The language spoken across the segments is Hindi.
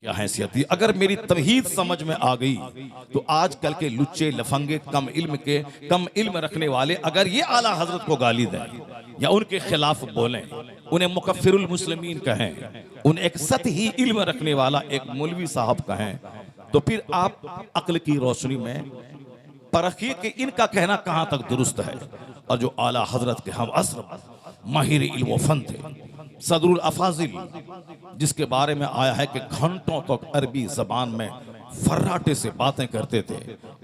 क्या हैसियत थी। अगर मेरी तौहीद समझ में आ गई तो आजकल के लुच्चे लफंगे कम इल्म रखने वाले अगर ये आला हजरत को गाली दें या उनके खिलाफ बोलें, उन्हें मुकफ्फिरुल मुस्लिमीन कहें, उन्हें एक सतही इल्म रखने वाला एक मौलवी साहब कहें, तो फिर आप अक्ल की रोशनी में परखिए कि इनका कहना कहां तक दुरुस्त है। और जो आला हजरत के हम असर माहिर इल्म फन थे, सदरुल अफाजिल, जिसके बारे में आया है कि घंटों तक अरबी जबान में फर्राटे से बातें करते थे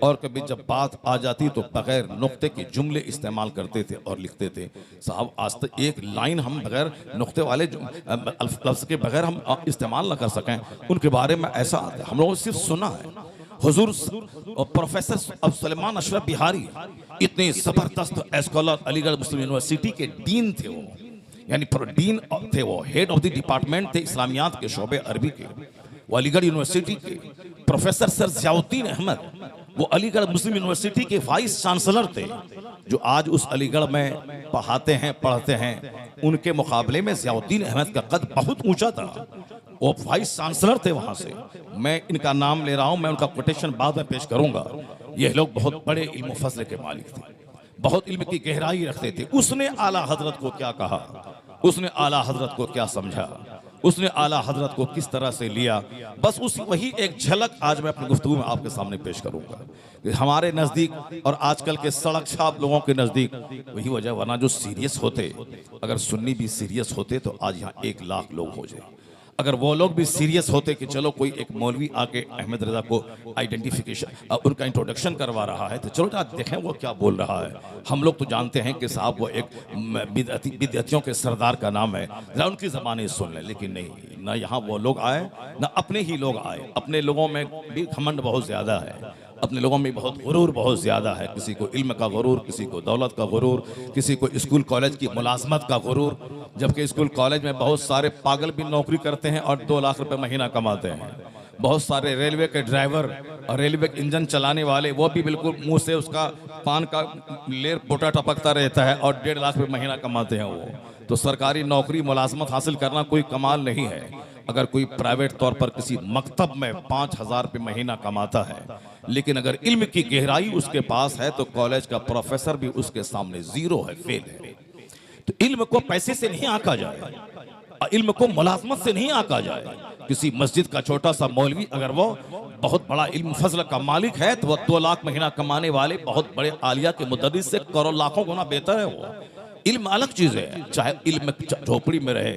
और कभी जब बात आ जाती तो बगैर नुक्ते के जुमले इस्तेमाल करते थे और लिखते थे। साहब आज तक एक लाइन हम बगैर नुक्ते वाले लफ्ज़ के बगैर हम इस्तेमाल ना कर सकें, उनके बारे में ऐसा आता है। हम लोगों ने सिर्फ सुना है। हुजूर प्रोफेसर सलेमान अशरफ बिहारी इतने जबरदस्त स्कॉलर, अलीगढ़ मुस्लिम यूनिवर्सिटी के डीन थे वो, यानी डीन थे वो, हेड ऑफ द डिपार्टमेंट थे इस्लामियात के शोबे अरबी के। वो अलीगढ़ यूनिवर्सिटी के प्रोफेसर सर ज़ियाउद्दीन अहमद, वो अलीगढ़ मुस्लिम यूनिवर्सिटी के वाइस चांसलर थे, जो आज उस अलीगढ़ में पढ़ते हैं। उनके मुकाबले में ज़ियाउद्दीन अहमद का कद बहुत ऊंचा था, वो वाइस चांसलर थे वहां से। मैं इनका नाम ले रहा हूं, मैं उनका कोटेशन बाद में पेश करूंगा। ये लोग बहुत बड़े इल्म फजल के मालिक थे, बहुत इल्म की गहराई रखते थे। उसने आला हजरत को क्या कहा, उसने आला हजरत को क्या समझा, उसने आला हजरत को किस तरह से लिया, बस वही एक झलक आज मैं अपनी गुफ्तगू में आपके सामने पेश करूंगा। कि हमारे नज़दीक और आजकल के सड़क छाप लोगों के नज़दीक वही वजह, वरना जो सीरियस होते, अगर सुन्नी भी सीरियस होते तो आज यहाँ 1 लाख लोग हो जाए। अगर वो लोग भी सीरियस होते कि चलो कोई एक मौलवी आके अहमद रजा को आइडेंटिफिकेशन, उनका इंट्रोडक्शन करवा रहा है, तो चलो आज देखें वो क्या बोल रहा है। हम लोग तो जानते हैं कि साहब वो एक बिदअतियों के सरदार का नाम है, जरा उनकी ज़बानें सुन लें। लेकिन नहीं, ना यहाँ वो लोग आए, ना अपने ही लोग आए। अपने लोगों में भी घमंड बहुत ज़्यादा है, अपने लोगों में बहुत गुरूर बहुत ज़्यादा है। किसी को इल्म का गुरूर, किसी को दौलत का गुरूर, किसी को स्कूल कॉलेज की मुलाजमत का गुरूर, जबकि स्कूल कॉलेज में बहुत सारे पागल भी नौकरी करते हैं और 2 लाख रुपए महीना कमाते हैं। बहुत सारे रेलवे के ड्राइवर और रेलवे के इंजन चलाने वाले, वो भी बिल्कुल मुंह से उसका पान का लेर बोटा टपकता रहता है और 1.5 लाख रुपए महीना कमाते हैं वो। तो सरकारी नौकरी मुलाजमत हासिल करना कोई कमाल नहीं है। अगर कोई प्राइवेट तौर पर किसी मकतब में 5,000 रुपये महीना कमाता है, लेकिन अगर इल्म की गहराई उसके पास है तो कॉलेज का प्रोफेसर भी उसके सामने जीरो है, फेल है। तो इल्म को पैसे से नहीं आंका जाए, इल्म को मुलाजमत से नहीं आंका जाए। किसी मस्जिद का छोटा सा मौलवी अगर वो बहुत बड़ा इल्म फजल का मालिक है तो वह 2 लाख महीना कमाने वाले बहुत बड़े आलिया के मुदर्रिस से करोड़ लाखों गुना बेहतर है। वो इल्म अलग चीज है, चाहे इल्म झोपड़ी में रहे,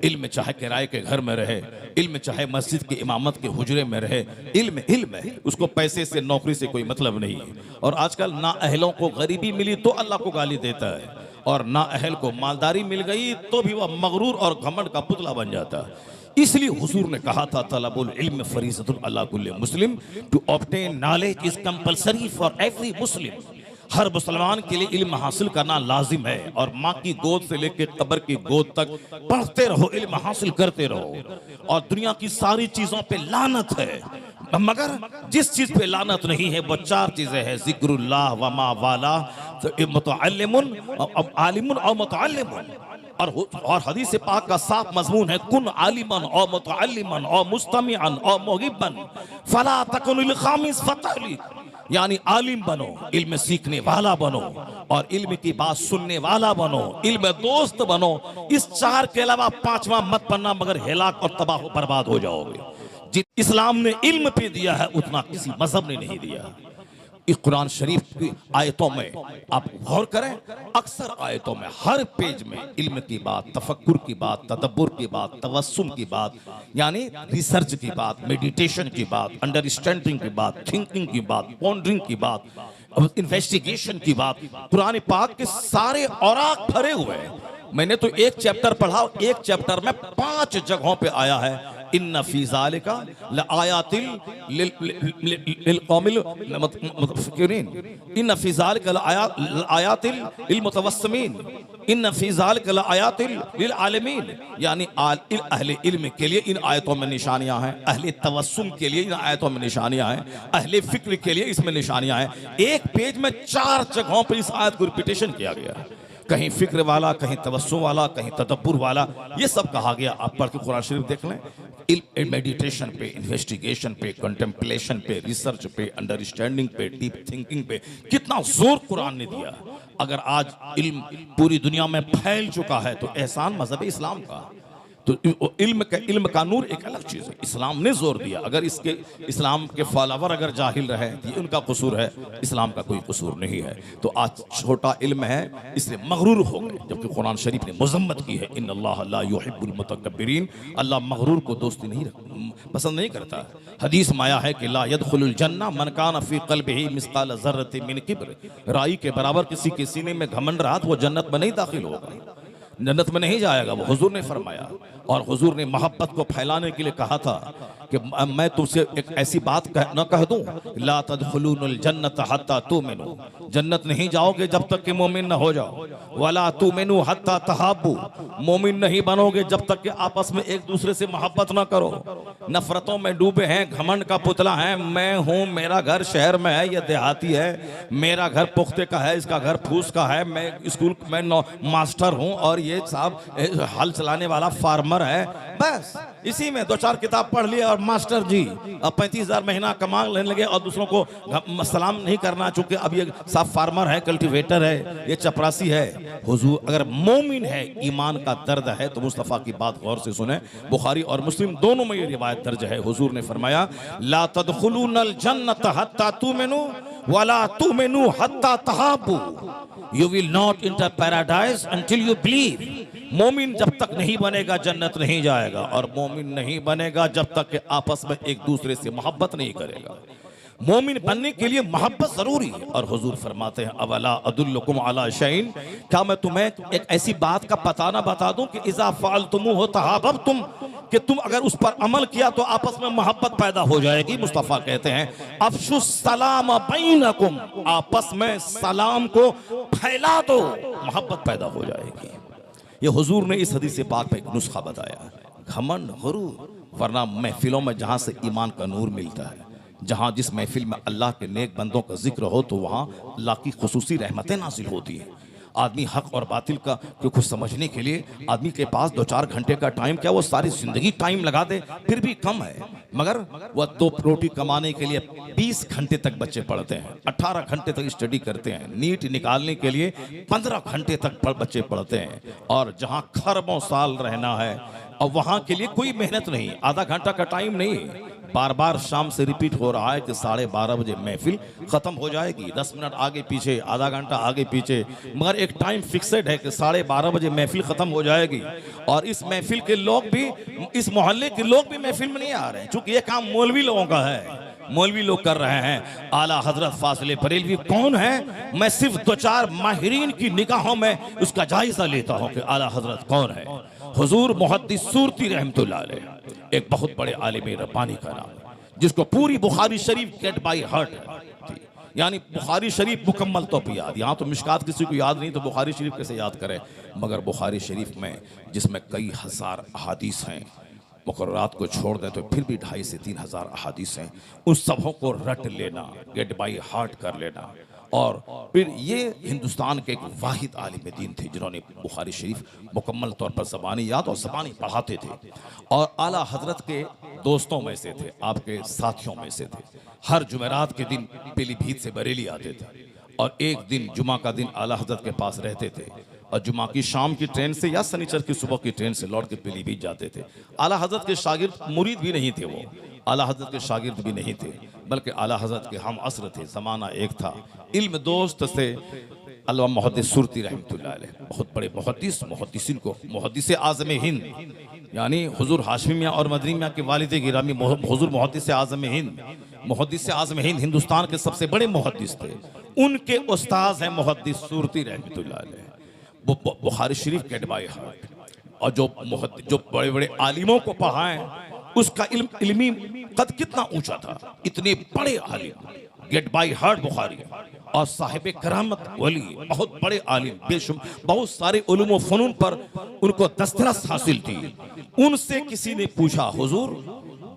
इल्म चाहे किराए के घर में रहे, इल्म चाहे मस्जिद की इमामत के हुजरे में रहे, इल्म है। उसको पैसे से, नौकरी से कोई मतलब नहीं है। और आजकल ना अहलों को गरीबी मिली तो अल्लाह को गाली देता है, और ना अहल को मालदारी मिल गई तो भी वह मगरूर और घमंड का पुतला बन जाता है। इसलिए हुजूर ने कहा था, तलबुल इल्म फरीज़तुन अला कुल्लि मुस्लिम, to obtain knowledge is compulsory for every Muslim. हर मुसलमान के लिए इल्म हासिल करना लाजिम है, और माँ की गोद से लेकर कब्र की गोद तक पढ़ते रहो, इल्म हासिल करते रहो। और दुनिया की सारी चीजों पे लानत है, मगर जिस चीज पे लानत नहीं है वो 4 चीजें हैं, जिक्रुल्लाह व मा वाला, तो मुतअल्लिमुन आलिमुन और मुतअल्लिमुन। और हदीस पाक का साफ मजमून है, कुन आलिमन और मुतअल्लिमन और मुस्तमिअन और मुहिब्बन फला तकुनिल खामिस फतली, यानी आलिम बनो, इल्म सीखने वाला बनो, और इल्म की बात सुनने वाला बनो, इल्म दोस्त बनो। इस 4 के अलावा 5वां मत बनना, मगर हिलाक और तबाह बर्बाद हो जाओगे। जित इस्लाम ने इल्म पे दिया है उतना किसी मजहब ने नहीं दिया। इस कुरान शरीफ की आयतों में आप गौर करें, अक्सर आयतों में हर पेज में इल्म की बात, तफक्कुर की बात, तदब्बुर की बात, तवस्सुम की बात, यानी रिसर्च की बात, मेडिटेशन की बात, अंडरस्टैंडिंग की बात, थिंकिंग की बात, पॉन्डरिंग की बात, इन्वेस्टिगेशन की बात। कुरान पाक के सारे औराक भरे हुए हैं। मैंने तो एक चैप्टर पढ़ा, एक चैप्टर में 5 जगहों पे आया है, इन्ना फी ज़ालिका लआयातिल लिलकौमिल मुतफक्किरीन, इन्ना फी ज़ालिका लआयातिल लिलमुतवस्सिमीन, इन्ना फी ज़ालिका लआयातिल लिलआलिमीन। यानी अहले इल्म के लिए इन आयतों में निशानियां हैं, अहले तवस्सुम के लिए इन आयतों में निशानियां हैं, अहले फिक्र के लिए इसमें निशानियां हैं। एक पेज में 4 जगहों पर इस आयत को रिपीटेशन किया गया है। कहीं फिक्र वाला, कहीं तवस्सुम वाला, कहीं तदब्बुर वाला, ये सब कहा गया। आप पढ़ के कुरान शरीफ देख लें। मेडिटेशन पे, इन्वेस्टिगेशन पे, कंटेम्पलेशन पे, रिसर्च पे, अंडरस्टैंडिंग पे, डीप थिंकिंग पे कितना जोर कुरान ने दिया। अगर आज इल्म पूरी दुनिया में फैल चुका है तो एहसान मजहब इस्लाम का। तो इल्म का नूर एक अलग चीज़ है, इस्लाम ने जोर दिया। अगर इसके इस्लाम के फॉलोवर अगर जाहिल रहे तो ये उनका कसूर है, इस्लाम का कोई कसूर नहीं है। तो आज छोटा इल्म है इसलिए मगरूर हो गए, जबकि कुरान शरीफ ने मजम्मत की है, इन्नल्लाह ला युहिब्बुल मुतकब्बिरीन, अल्लाह मगरूर को दोस्ती पसंद नहीं करता। हदीस में आया है कि ला यदखुलुल जन्नह मन कान फी क़ल्बिही मिस्क़ाल ज़र्रतिन मिन किब्र, राई के बराबर किसी के सीने में घमंड रहा तो वो जन्नत में नहीं दाखिल होगा, जन्नत में नहीं जाएगा। वो हुजूर ने फरमाया। और हुजूर ने मोहब्बत को फैलाने के लिए कहा था कि मैं तुमसे एक ऐसी बात न कह दूं, ला तदखुलूनुल जन्नत हत्ता तुमिनू, जन्नत नहीं जाओगे जब तक कि मोमिन न हो जाओ, वला तुमिनू हत्ता तहाब्बू, मोमिन नहीं बनोगे जब तक कि आपस में एक दूसरे से मोहब्बत न करो। नफरतों में डूबे हैं, घमंड का पुतला है, मैं हूँ, मेरा घर शहर में है, ये देहाती है, मेरा घर पुख्ते का है, इसका घर फूस का है, मैं स्कूल में मास्टर हूँ और ये साहब हल चलाने वाला फार्मर है। बस इसी में दो चार किताब पढ़ लिए और मास्टर जी अब 35,000 महीना कमा लेने लगे और दूसरों को सलाम नहीं करना, चूंकि अब ये साहब फार्मर है, कल्टीवेटर है, ये चपरासी है। हुजूर अगर मोमिन है, ईमान का दर्द है तो मुस्तफ़ा की बात गौर से सुने। बुखारी और मुस्लिम दोनों में ये रिवायत दर्ज है। हुजूर ने फरमाया ला तदखुलूनल जन्नत हत्ता तुमिनू वला तुमिनू हत्ता तहाब्बू, you will not enter paradise until you believe. मोमिन जब तक नहीं बनेगा जन्नत नहीं जाएगा, और मोमिन नहीं बनेगा जब तक कि आपस में एक दूसरे से मोहब्बत नहीं करेगा। मोमिन बनने के लिए मोहब्बत जरूरी है। और हुजूर फरमाते हैं अवला अदुल्लुकुम अला शैइन, क्या मैं तुम्हें एक ऐसी बात का पता ना बता दूं कि इज़ा फ़अल्तुमूहु तहाब्बतुम, कि तुम अगर उस पर अमल किया तो आपस में मोहब्बत पैदा हो जाएगी। मुस्तफ़ा कहते हैं अफ़शुस सलाम बैनकुम, आपस में सलाम को फैला दो, मोहब्बत पैदा हो जाएगी। ये हुजूर ने इस हदीस पाक में एक नुस्खा बताया, घमंड गुरूर, वरना महफिलों में जहाँ से ईमान का नूर मिलता है, जहाँ जिस महफिल में अल्लाह के नेक बंदों का जिक्र हो तो वहाँ अल्लाह की खुसूसी रहमतें नाजिल होती हैं। आदमी हक और बातिल का कुछ समझने के लिए आदमी के पास 2-4 घंटे का टाइम, क्या वो सारी जिंदगी टाइम लगा दे फिर भी कम है, मगर वह 2 रोटी कमाने के लिए 20 घंटे तक बच्चे पढ़ते हैं, 18 घंटे तक स्टडी करते हैं, नीट निकालने के लिए 15 घंटे तक बच्चे पढ़ते हैं। और जहाँ खरबों साल रहना है और वहाँ के लिए कोई मेहनत नहीं, आधा घंटा का टाइम नहीं, बार बार शाम से रिपीट हो रहा है कि 12:30 बजे महफिल खत्म हो जाएगी, 10 मिनट आगे पीछे, आधा घंटा आगे पीछे, मगर एक टाइम फिक्सेड है कि 12:30 बजे महफिल खत्म हो जाएगी। और इस महफिल के लोग भी, इस मोहल्ले के लोग भी महफिल में नहीं आ रहे हैं, चूंकि ये काम मौलवी लोगों का है, मौलवी लोग कर रहे हैं। आला हजरत फाजिल बरेलवी कौन है? मैं सिर्फ 2-4 माहिरीन की निगाहों में उसका जायजा लेता हूँ कि आला हजरत कौन है। हुजूर मुहद्दिस सूरती रहमतुल्लाह अलैह, एक बहुत बड़े आलिम रब्बानी का नाम, जिसको पूरी बुखारी शरीफ गेट बाय हार्ट थी, यानी बुखारी शरीफ मुकम्मल तो पे याद। यहाँ तो मिशकात किसी को याद नहीं तो बुखारी शरीफ कैसे याद करे, मगर बुखारी शरीफ में जिसमें कई हज़ार अहादीस हैं, मुकर्ररात को छोड़ दें तो फिर भी 2,500 से 3,000 अहादीस हैं, उन सबों को रट लेना, गेट बाय हार्ट कर लेना। और फिर ये हिंदुस्तान के एक वाहिद आलिम दीन थे जिन्होंने बुखारी शरीफ मुकम्मल तौर पर ज़बानी याद और ज़बानी पढ़ाते थे, और आला हजरत के दोस्तों में से थे, आपके साथियों में से थे। हर जुमेरात के दिन पीलीभीत से बरेली आते थे और एक दिन जुमा का दिन आला हजरत के पास रहते थे, और जुमा की शाम की ट्रेन से या शनिचर की सुबह की ट्रेन से लौट के पीलीभीत जाते थे। आला हजरत के शागिर्द मुरीद भी नहीं थे, वो आला हजरत के शागिर्द भी नहीं थे, बल्कि आला हजरत के हम असर थे, ज़माना एक था। इल्म दोस्त से अल्लामा मुहद्दिस सूरती रहमतुल्लाह अलैह, बहुत बड़े मुहद्दिस, मुहद्दिसिन को मुहद्दिस आज़म हिंद, यानी हुजूर हाशमी मियाँ और मदनी मियाँ के वालिद गिरामी हुजूर मुहद्दिस आज़म हिंद, मुहद्दिस आज़म हिंद हिंदुस्तान के सबसे बड़े मुहद्दिस थे। उनके उस्ताद हैं मुहद्दिस सूरती रहमतुल्लाह अलैह, वो बुखारी शरीफ गेट बाय हार्ट, और जो बड़े बड़े आलिमों को पढ़ाएं, उसका इल्मी कद कितना ऊंचा था। इतने बड़े आलिम, गेट बाय हार्ट बुखारी, और साहिब करामत वली, बहुत बड़े आलिम, बेशुमार बहुत सारे उलूम व फनून पर उनको दस्तरस हासिल थी। उनसे किसी ने पूछा, हुजूर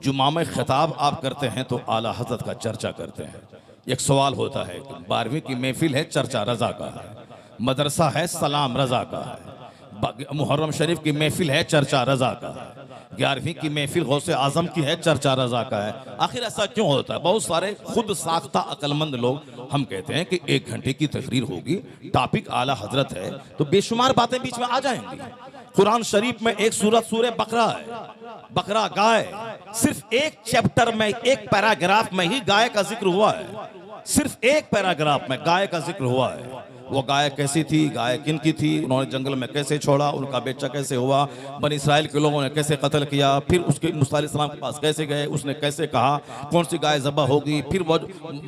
जुमा में खिताब आप करते हैं तो आला हजरत का चर्चा करते हैं, एक सवाल होता है, 12वीं की महफिल है, चर्चा रजा का है, मदरसा है, सलाम रजा का है, मुहर्रम शरीफ की महफिल है, चर्चा रजा का है, 11वीं की महफिल गौसे आजम की है, चर्चा रजा का है। आखिर ऐसा क्यों होता है? बहुत सारे खुद साख्ता अक्लमंद लोग हम कहते हैं कि 1 घंटे की तकरीर होगी, टॉपिक आला हजरत है, तो बेशुमार बातें बीच में आ जाएंगी। कुरान शरीफ में एक सूरत सूरह बकरा है, बकरा गाय, सिर्फ एक चैप्टर में, एक पैराग्राफ में ही गाय का जिक्र हुआ है। सिर्फ एक पैराग्राफ में गाय का जिक्र हुआ है। वो गाय कैसी थी, गाय किन की थी, उन्होंने जंगल में कैसे छोड़ा, उनका बच्चा कैसे हुआ, बनी इसराइल के लोगों ने कैसे कत्ल किया, फिर उसके मूसा अलैहिस्सलाम के पास कैसे गए, उसने कैसे कहा कौन सी गाय ज़बह होगी, फिर वो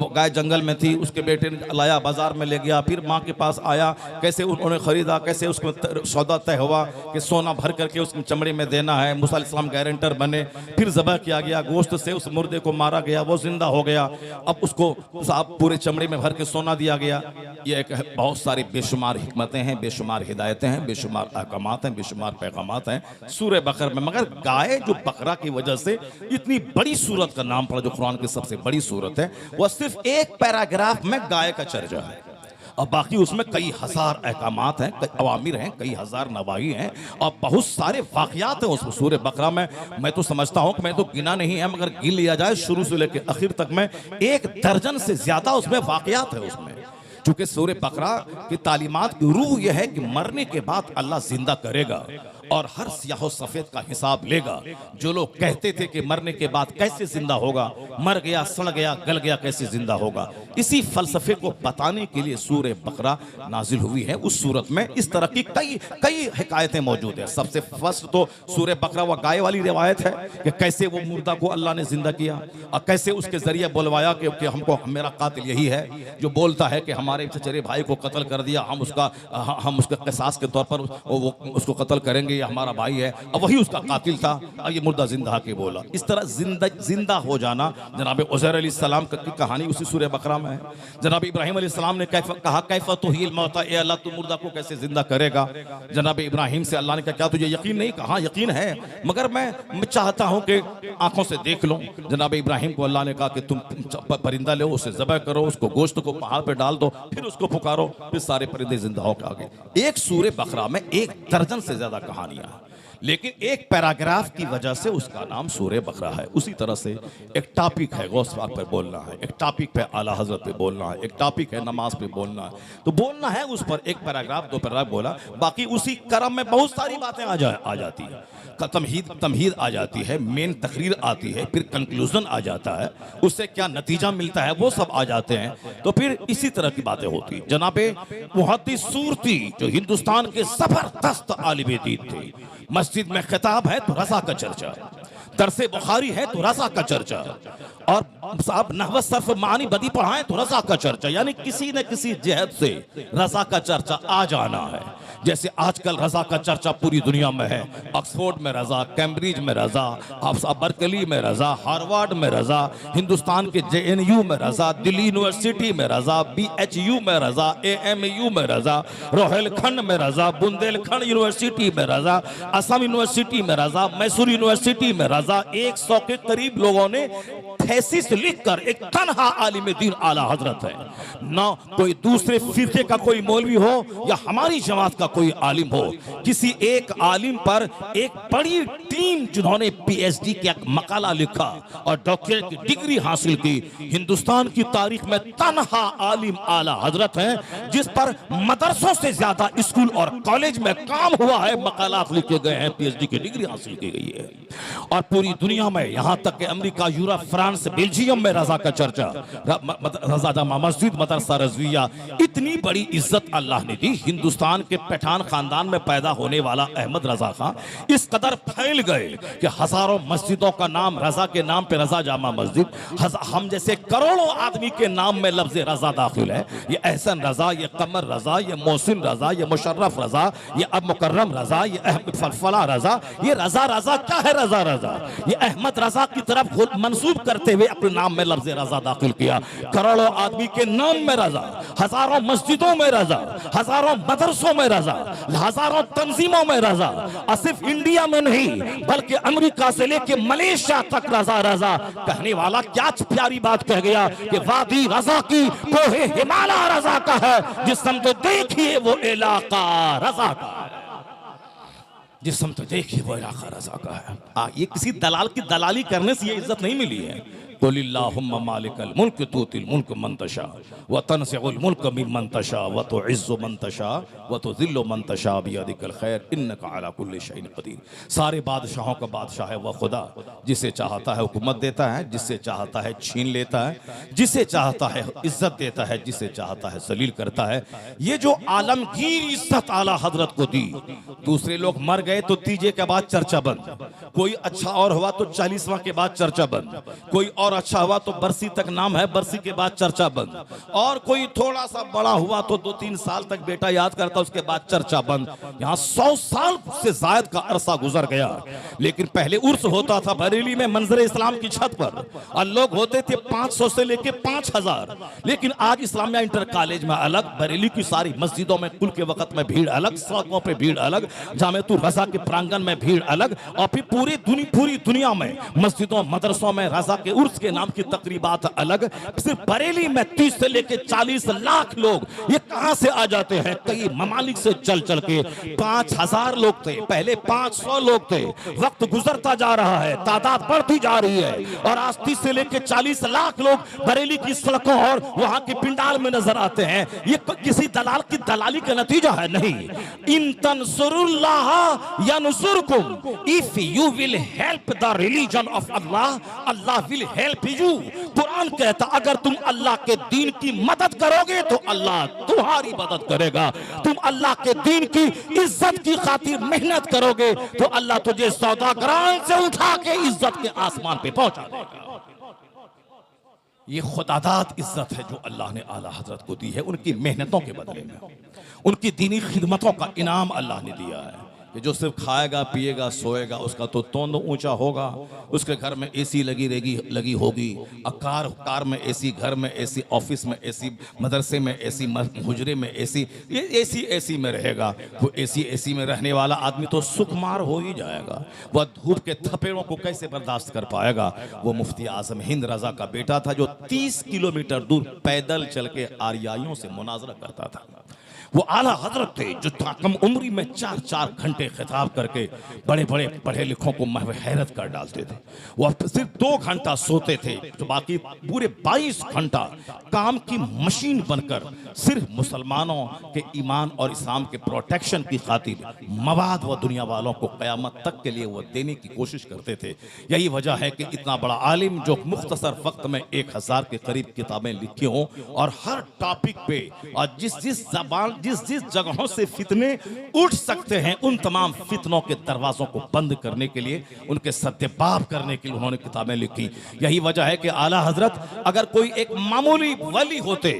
गाय जंगल में थी, उसके बेटे ने लाया, बाजार में ले गया, फिर माँ के पास आया, कैसे उन्होंने खरीदा, कैसे उसको सौदा तय हुआ कि सोना भर करके उसकी चमड़ी में देना है, मूसा अलैहिस्सलाम गारंटर बने, फिर ज़बह किया गया, गोश्त से उस मुर्दे को मारा गया, वो जिंदा हो गया, अब उसको साहब पूरे चमड़ी में भर के सोना दिया गया। ये एक बहुत सारी बेशुमार हिकमतें हैं, बेशुमार हिदायतें हैं, बेशुमार अहकामात हैं, बेशुमार पैगामात हैं सूरह बकर में। मगर गाय जो बकरा की वजह से इतनी बड़ी सूरत का नाम पड़ा, जो कुरान की सबसे बड़ी सूरत है, वह सिर्फ एक पैराग्राफ में गाय का चर्चा है, और बाकी उसमें कई हजार अहकामात हैं, कई अवामिर हैं, कई हजार नवाही हैं, और बहुत सारे वाक़यात हैं उस सूरह बकरा में। मैं तो समझता हूं कि मैं तो गिना नहीं है, मगर गिन लिया जाए शुरू से लेकर आखिर तक में 1 दर्जन से ज्यादा उसमें वाक़यात है उसमें। चूंकि सूरह बकरा की तालीमात की रूह यह है कि मरने के बाद अल्लाह जिंदा करेगा और हर स्याह सफेद का हिसाब लेगा। जो लोग कहते थे कि मरने के बाद कैसे जिंदा होगा, मर गया, सड़ गया, गल गया, कैसे जिंदा होगा, इसी फलसफे को बताने के लिए सूरह बकरा नाजिल हुई है। उस सूरत में इस तरह की कई हिकायतें मौजूद है। सबसे फर्स्ट तो सूरह बकरा व गाय वाली रिवायत है कि कैसे वो मुर्दा को अल्लाह ने जिंदा किया और कैसे उसके जरिए बुलवाया कि हमको, मेरा कातिल यही है जो बोलता है कि हमारे चचेरे भाई को कत्ल कर दिया, हम उसका क़िसास के तौर पर उसको कत्ल करेंगे, हमारा भाई है, और वही उसका कातिल था, ये मुर्दा जिंदा के बोला। इस तरह जिंदा हो जाना जनाब उज़ैर अलैहिस्सलाम की कहानी उसी सूरह बकरा में है। जनाब इब्राहिम अलैहिस्सलाम ने कहा कैफ़ा तुहील मौता, ए अल्लाह तू मुर्दा को कैसे जिंदा करेगा। जनाब इब्राहिम से अल्लाह ने कहा क्या तुझे यकीन नहीं? कहा यकीन है, मगर मैं चाहता हूं कि आंखों से देख लूं। जनाब इब्राहिम को अल्लाह ने कहा कि तुम परिंदा लो, उसे ज़बह करो, उसको गोश्त को पहाड़ पे डाल दो, फिर उसको पुकारो, फिर सारे परिंदे जिंदा होकर आ गए। एक सूरह बकरा में 1 दर्जन से ज्यादा कहानियां, लेकिन एक पैराग्राफ की वजह से उसका नाम सूरह बकरा है। उसी तरह से एक टॉपिक है गौस पाक पे बोलना है, एक टॉपिक पे आला हजरत पे बोलना है, एक टॉपिक है नमाज पे बोलना है, तो बोलना है उस पर 1 पैराग्राफ 2 पैराग्राफ बोला, बाकी उसी क्रम में बहुत सारी बातें आ जाती है। तमहीद आ जाती है, मेन तकरीर आती है, फिर कंक्लूजन आ जाता है, उससे क्या नतीजा मिलता है वो सब आ जाते हैं, तो फिर इसी तरह की बातें होती है। जनाबे मुहद्दिस सूरती जो हिंदुस्तान के जबरदस्त आलिम दीन थे, मस्जिद में खिताब है तो रज़ा का चर्चा, दरसे बुखारी है तो रज़ा का चर्चा, और साहब नहवत सर्फ मानी बदी पढ़ाएं तो रज़ा का चर्चा, यानी किसी न किसी जहत से रज़ा का चर्चा आ जाना है। जैसे आजकल रज़ा का चर्चा पूरी दुनिया में है, ऑक्सफोर्ड में रज़ा, कैम्ब्रिज में रज़ा, बर्कली में रज़ा, हार्वर्ड में रज़ा, हिंदुस्तान के JNU में रज़ा, दिल्ली यूनिवर्सिटी में रज़ा, BHU में रज़ा, AMU में रज़ा, रोहेलखंड में रज़ा, बुंदेलखंड यूनिवर्सिटी में रज़ा, असम यूनिवर्सिटी में रज़ा, मैसूर यूनिवर्सिटी में रज़ा। 100 के करीब लोगों ने थेसिस लिखकर, एक तन्हा आलिम दीन आला हजरत है, ना कोई दूसरे फिरके का कोई मौलवी हो या हमारी जमात का कोई आलिम हो, किसी एक आलिम पर एक बड़ी टीम जिन्होंने PhD का मकाला लिखा और डॉक्टरेट की डिग्री हासिल की, हिंदुस्तान की तारीख में तन्हा आलिम आला हजरत हैं, जिस पर मदरसों से ज्यादा स्कूल और कॉलेज में काम हुआ है, मकालात लिखे गए हैं, PhD की डिग्री हासिल की गई है। और पूरी दुनिया में, यहां तक कि अमेरिका, यूरोप, फ्रांस, बेल्जियम में रज़ा का चर्चा, रज़ा जामा मस्जिद, मदरसा रज़विया, इतनी बड़ी इज्जत अल्लाह ने दी। हिंदुस्तान के पठान खानदान में पैदा होने वाला अहमद रज़ा खां इस कदर फैल गए कि हजारों मस्जिदों का नाम रज़ा के नाम पे रज़ा जामा मस्जिद, हम जैसे करोड़ों आदमी के नाम में लफ्ज़ रज़ा दाखिल है। ये एहसन रज़ा, ये कमर रज़ा, ये मोहसिन रज़ा, ये मुशर्रफ रज़ा, ये अब मुकर्रम रज़ा, ये अहमद फला रज़ा, ये रज़ा रज़ा क्या है? रज़ा रज़ा ये अहमद रज़ा की तरफ मंसूब करते हुए अपने नाम में लफ्ज़ रज़ा दाखिल किया। करोड़ों आदमी के नाम में रज़ा, हजारों मस्जिदों में रज़ा, हजारों मदरसों में रज़ा, हजारों तंजीमों में रज़ा, और सिर्फ इंडिया में नहीं बल्कि अमेरिका से लेके मलेशिया तक रज़ा रज़ा। कहने वाला क्या प्यारी बात कह गया कि वादी रज़ा की कोहे हिमालय रज़ा का है, जिस समझो देखिए वो इलाका रज़ा का। जिस्म तो देखिए वो इलाका रजा का है। ये किसी दलाल की दलाली करने से ये इज्जत नहीं मिली है। कुलिल्लाहुम्मा मालिकल मुल्क तूतिल मुल्क मन तशा व तनज़िउल मुल्क मिम्मन तशा व तुइज़्ज़ु मन तशा व तुज़िल्लु मन तशा बियदिकल खैर इन्नका अला कुल्लि शैइन क़दीर। सारे बादशाहों का बादशाह है वह खुदा, जिसे चाहता है हुकूमत देता है, जिससे चाहता है छीन लेता है, जिसे चाहता है इज्जत देता है, जिसे चाहता है जलील करता है। ये जो आलमगीर इज्जत आला हजरत को दी, दूसरे लोग मर गए तो तीजे के बाद चर्चा बंद, कोई अच्छा और हुआ तो 40वां के बाद चर्चा बंद, कोई और अच्छा हुआ तो बरसी तक नाम है, बरसी के बाद चर्चा बंद, और कोई थोड़ा सा बड़ा हुआ तो 2-3 साल तक बेटा याद करता, उसके बाद चर्चा बंद। यहाँ 100 साल से जायद का अरसा गुजर गया। लेकिन पहले उर्स होता था बरेली में मंजर इस्लाम की छत पर, और लोग होते थे 500 से लेके 5000। लेकिन आज इस्लामिया इंटर कॉलेज में अलग, बरेली की सारी मस्जिदों में कुल के वक्त में भीड़ अलग, सड़कों पे भीड़ अलग, जामेतुर रजा के प्रांगण में भीड़ अलग, और फिर पूरी दुनिया में मस्जिदों मदरसों में रजा के उर्स के नाम की तकरीबात अलग। सिर्फ बरेली में 30 से लेके 40 लाख लोग ये कहां से आ जाते हैं? कई ममालिक से चल चल के 5000 लोग थे, पहले 500 लोग थे। वक्त गुजरता जा रहा है, तादाद बढ़ती जा रही है, और आज 30 से लेके 40 लाख लोग बरेली की सड़कों और वहां के पिंडाल में नजर आते हैं। ये किसी दलाल की दलाली का नतीजा है नहीं। इन तंसुरुल्लाह यंसुरकुम, if you will help the religion of Allah, Allah will help you. कुरान कहता अगर तुम अल्लाह के दीन की मदद करोगे तो अल्लाह तुम्हारी मदद करेगा। तुम अल्लाह के दीन की इज्जत की खातिर मेहनत करोगे तो अल्लाह तुझे सौदागरान से उठा के इज्जत के आसमान पे पहुंचा देगा। ये खुदादाद इज्जत है जो अल्लाह ने आला हजरत को दी है, उनकी मेहनतों के बदले में, उनकी दीनी खिदमतों का इनाम अल्लाह ने दिया है। कि जो सिर्फ खाएगा पिएगा सोएगा उसका तो तोंद ऊंचा होगा, उसके घर में एसी लगी होगी, कार में एसी, घर में एसी, ऑफिस में एसी, मदरसे में एसी, हुजरे में एसी, ये एसी में रहेगा। वो एसी में रहने वाला आदमी तो सुकुमार हो ही जाएगा। वह धूप के थपेड़ों को कैसे बर्दाश्त कर पाएगा? वो मुफ्ती आजम हिंद रजा का बेटा था जो 30 किलोमीटर दूर पैदल चल के आरियाइयों से मुनाजरा करता था। वो आला हजरत थे जो कम उम्री में 4-4 घंटे खिताब करके बड़े बड़े पढ़े लिखों को महव हैरत कर डालते थे। वो सिर्फ 2 घंटा सोते थे तो बाकी पूरे 22 घंटा काम की मशीन बनकर सिर्फ मुसलमानों के ईमान और इस्लाम के प्रोटेक्शन की खातिर मवाद व दुनिया वालों को क़यामत तक के लिए वो देने की कोशिश करते थे। यही वजह है कि इतना बड़ा आलिम जो मुख्तसर वक्त में 1000 के करीब किताबें लिखी हों और हर टॉपिक पे और जिस जगहों से फितने उठ सकते हैं उन तमाम फितनों के दरवाजों को बंद करने के लिए, उनके सद्देबाब करने के लिए उन्होंने किताबें लिखी। यही वजह है कि आला हजरत अगर कोई एक मामूली वली होते,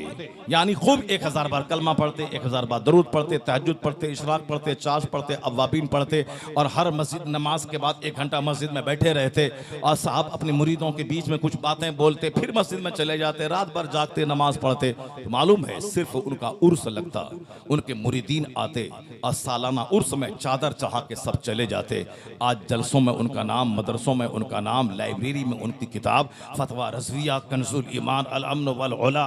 यानी खूब 1000 बार कलमा पढ़ते, 1000 बार दरूद पढ़ते, तहज्जुद पढ़ते, इशराक पढ़ते, चाश पढ़ते, अव्वाबीन पढ़ते, और हर मस्जिद नमाज के बाद 1 घंटा मस्जिद में बैठे रहते और साहब अपने मुरीदों के बीच में कुछ बातें बोलते, फिर मस्जिद में चले जाते, रात भर जागते नमाज पढ़ते, तो मालूम है सिर्फ उनका उर्स लगता, उनके मुरीदीन आते और सालाना उर्स में चादर चढ़ा के सब चले जाते। आज जलसों में उनका नाम, मदरसों में उनका नाम, लाइब्रेरी में उनकी किताब फतवा रज़विया, कंजुल ईमान, अल अम्न वल उला,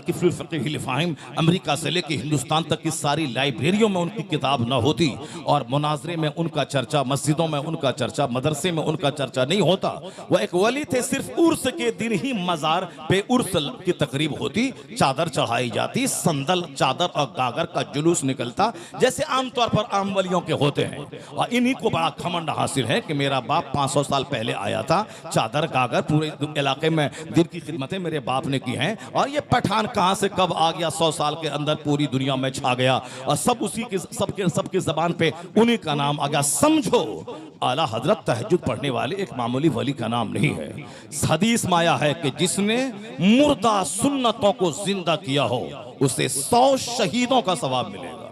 किफ़्लुल फ़क़ीह फ़ाहिम, अमेरिका से लेकर हिंदुस्तान तक की सारी लाइब्रेरियों में उनकी किताब न होती और मुनाजरे में उनका चर्चा, मस्जिदों में उनका चर्चा, मदरसे में उनका चर्चा नहीं होता। वह एक वली थे, सिर्फ उर्स के दिन ही मज़ार पे उर्स की तकरीब होती, चादर चढ़ाई जाती, संदल, चादर और गागर का जुलूस निकलता जैसे आमतौर पर आम वलियों के होते हैं। और इन्हीं को बड़ा घमंड हासिल है कि मेरा बाप 500 साल पहले आया था, चादर गागर पूरे इलाके में दिन की खिदमतें मेरे बाप ने की हैं, और ये पठान कहां से कब आ गया, 100 साल के अंदर पूरी दुनिया में छा गया और सब उसी के सबके जबान पे उन्हीं का नाम आ गया। समझो आला हजरत तहज्जुद पढ़ने वाले एक मामूली वली का नाम नहीं है। हदीस में आया है कि जिसने मुर्दा सुन्नतों को जिंदा किया हो उसे 100 शहीदों का सवाब मिलेगा।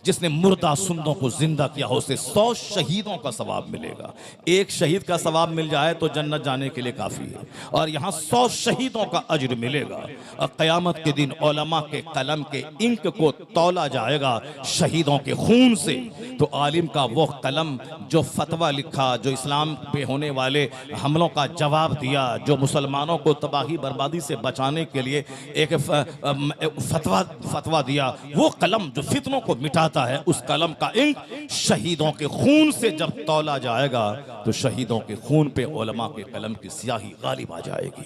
जिसने मुर्दा सुन्नतों को जिंदा किया हो उसे 100 शहीदों का सवाब मिलेगा। एक शहीद का सवाब मिल जाए तो जन्नत जाने के लिए काफी है, और यहाँ 100 शहीदों का अज्र मिलेगा। और क़यामत के दिन उलमा के कलम के इंक को तौला जाएगा शहीदों के खून से। तो आलिम का वो कलम जो फतवा लिखा, जो इस्लाम पे होने वाले हमलों का जवाब दिया, जो मुसलमानों को तबाही बर्बादी से बचाने के लिए एक फतवा दिया, वो कलम जो फितनों को मिटाता फरमाता है उस कलम का इंक शहीदों के खून से जब तौला जाएगा तो शहीदों के खून पे उलमा के कलम की स्याही गालिब आ जाएगी।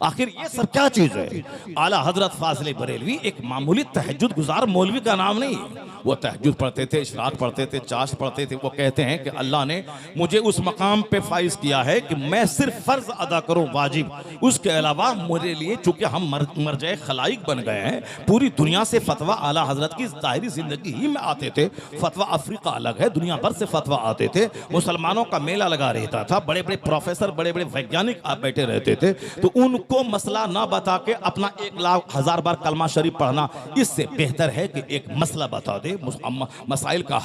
आखिर ये सब क्या चीज है? आला हजरत फाजिल बरेलवी एक मामूली तहज्जुद गुजार मौलवी का नाम नहीं। वो तहज्जुद पढ़ते थे, इशराक पढ़ते थे, चाश पढ़ते थे। वो कहते हैं कि अल्लाह ने मुझे उस मकाम पे फाइज किया है कि मैं सिर्फ फर्ज अदा करूं वाजिब, उसके अलावा मेरे लिए चूंकि हम मरजाए खलाइक बन गए हैं, पूरी दुनिया से फतवा आला हजरत की जाहिरी जिंदगी ही में आते थे। फतवा अफ्रीका अलग है, दुनिया भर से फतवा आते थे। मुसलमानों का मेला लगा रहता था, बड़े बड़े प्रोफेसर, बड़े बड़े वैज्ञानिक आप बैठे रहते थे। तो उनको मसला ना बता के अपना 1,00,000 बार कलमा शरीफ पढ़ना, इससे बेहतर है कि एक मसला बता दे, मसाइल का